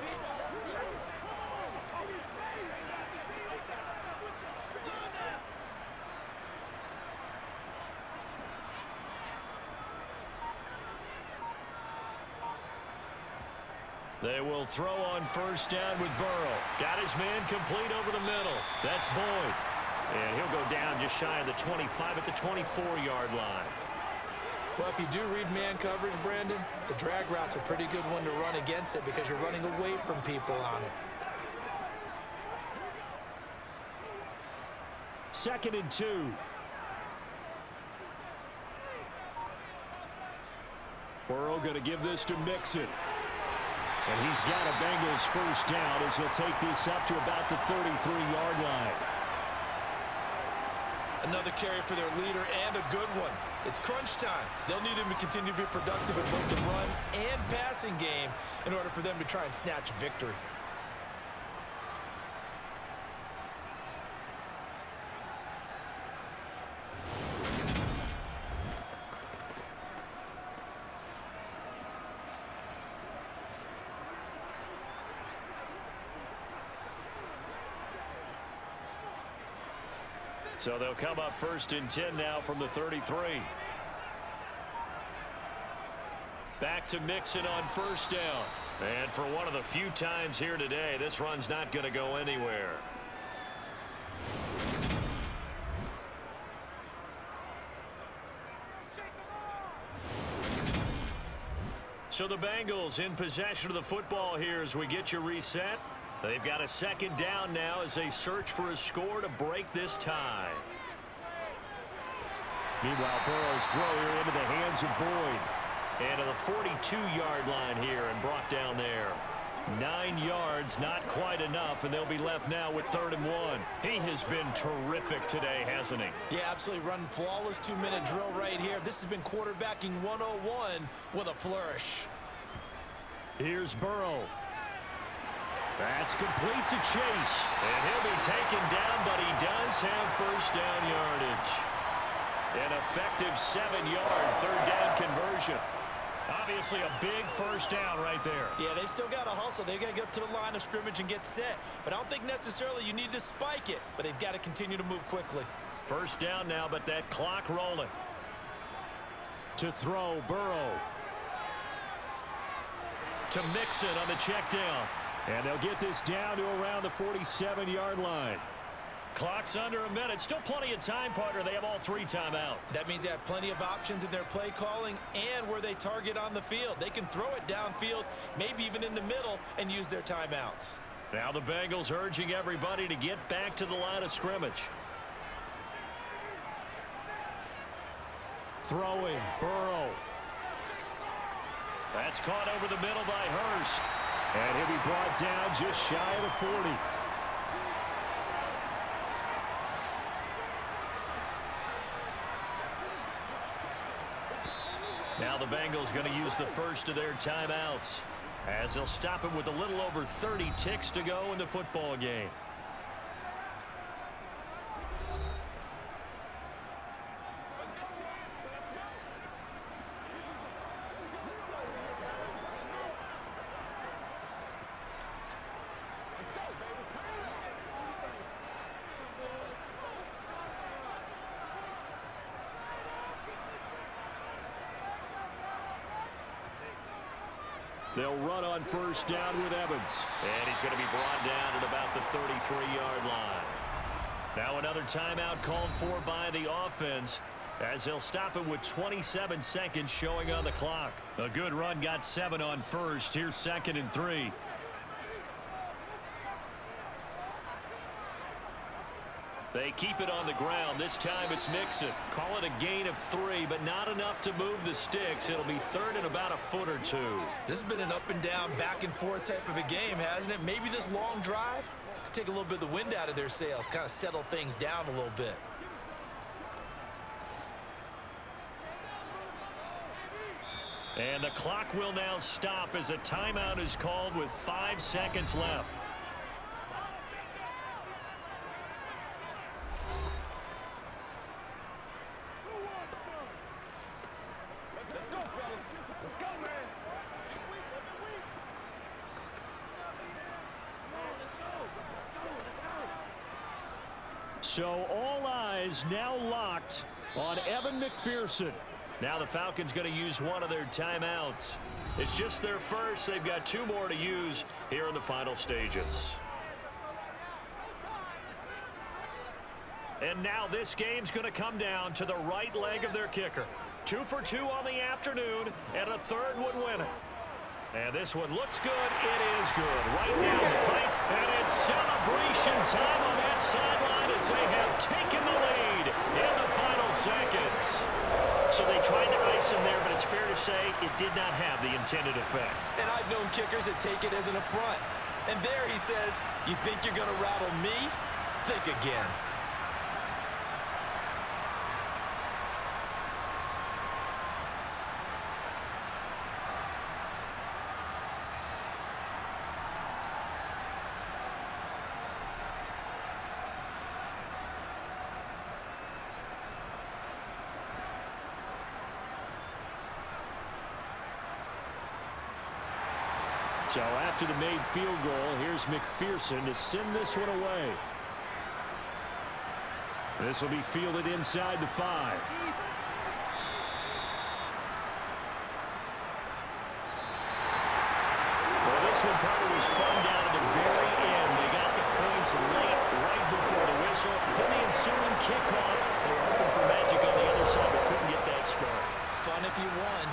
They will throw on first down with Burrow. Got his man complete over the middle. That's Boyd. And he'll go down just shy of the 25 at the 24-yard line. Well, if you do read man coverage, Brandon, the drag route's a pretty good one to run against it because you're running away from people on it. 2nd and 2. Burrow going to give this to Mixon. And he's got a Bengals first down as he'll take this up to about the 33-yard line. Another carry for their leader and a good one. It's crunch time. They'll need him to continue to be productive in both the run and passing game in order for them to try and snatch victory. So they'll come up 1st and 10 now from the 33. Back to Mixon on 1st down. And for one of the few times here today, this run's not going to go anywhere. So the Bengals in possession of the football here as we get you reset. They've got a 2nd down now as they search for a score to break this tie. Meanwhile, Burrow's throw here into the hands of Boyd. And to the 42-yard line here and brought down there. 9 yards, not quite enough, and they'll be left now with 3rd and 1. He has been terrific today, hasn't he? Yeah, absolutely. Running flawless 2-minute drill right here. This has been quarterbacking 101 with a flourish. Here's Burrow. That's complete to Chase. And he'll be taken down, but he does have 1st down yardage. An effective 7-yard 3rd down conversion. Obviously a big 1st down right there. Yeah, they still got to hustle. They got to get up to the line of scrimmage and get set. But I don't think necessarily you need to spike it. But they've got to continue to move quickly. 1st down now, but that clock rolling. To throw, Burrow. To Mixon on the check down. And they'll get this down to around the 47-yard line. Clock's under a minute. Still plenty of time, partner. They have all 3 timeouts. That means they have plenty of options in their play calling and where they target on the field. They can throw it downfield, maybe even in the middle, and use their timeouts. Now the Bengals urging everybody to get back to the line of scrimmage. Throwing, Burrow. That's caught over the middle by Hurst. And he'll be brought down just shy of the 40. Now the Bengals going to use the first of their timeouts as they'll stop him with a little over 30 ticks to go in the football game. They'll run on 1st down with Evans. And he's going to be brought down at about the 33-yard line. Now another timeout called for by the offense as they'll stop him with 27 seconds showing on the clock. A good run got 7 on 1st. Here's 2nd and 3. They keep it on the ground. This time it's Mixon. Call it a gain of 3, but not enough to move the sticks. It'll be 3rd and about a foot or 2. This has been an up and down, back and forth type of a game, hasn't it? Maybe this long drive could take a little bit of the wind out of their sails, kind of settle things down a little bit. And the clock will now stop as a timeout is called with 5 seconds left. So all eyes now locked on Evan McPherson. Now the Falcons going to use one of their timeouts. It's just their first. They've got 2 more to use here in the final stages. And now this game's going to come down to the right leg of their kicker. 2 for 2 on the afternoon, and a 3rd would win it. And this one looks good. It is good. Right down the pipe. And it's celebration time on that sideline as they have taken the lead in the final seconds. So they tried to ice him there, but it's fair to say it did not have the intended effect. And I've known kickers that take it as an affront. And there he says, you think you're going to rattle me? Think again. So after the made field goal, here's McPherson to send this one away. This will be fielded inside the 5. Well, this one probably was fun down at the very end. They got the points late, right before the whistle. Then the ensuing kickoff. They were hoping for magic on the other side, but couldn't get that spark. Fun if you won,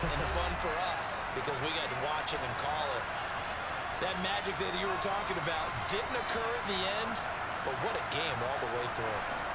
and fun for us, because we got to watch it and call it. That magic that you were talking about didn't occur at the end, but what a game all the way through.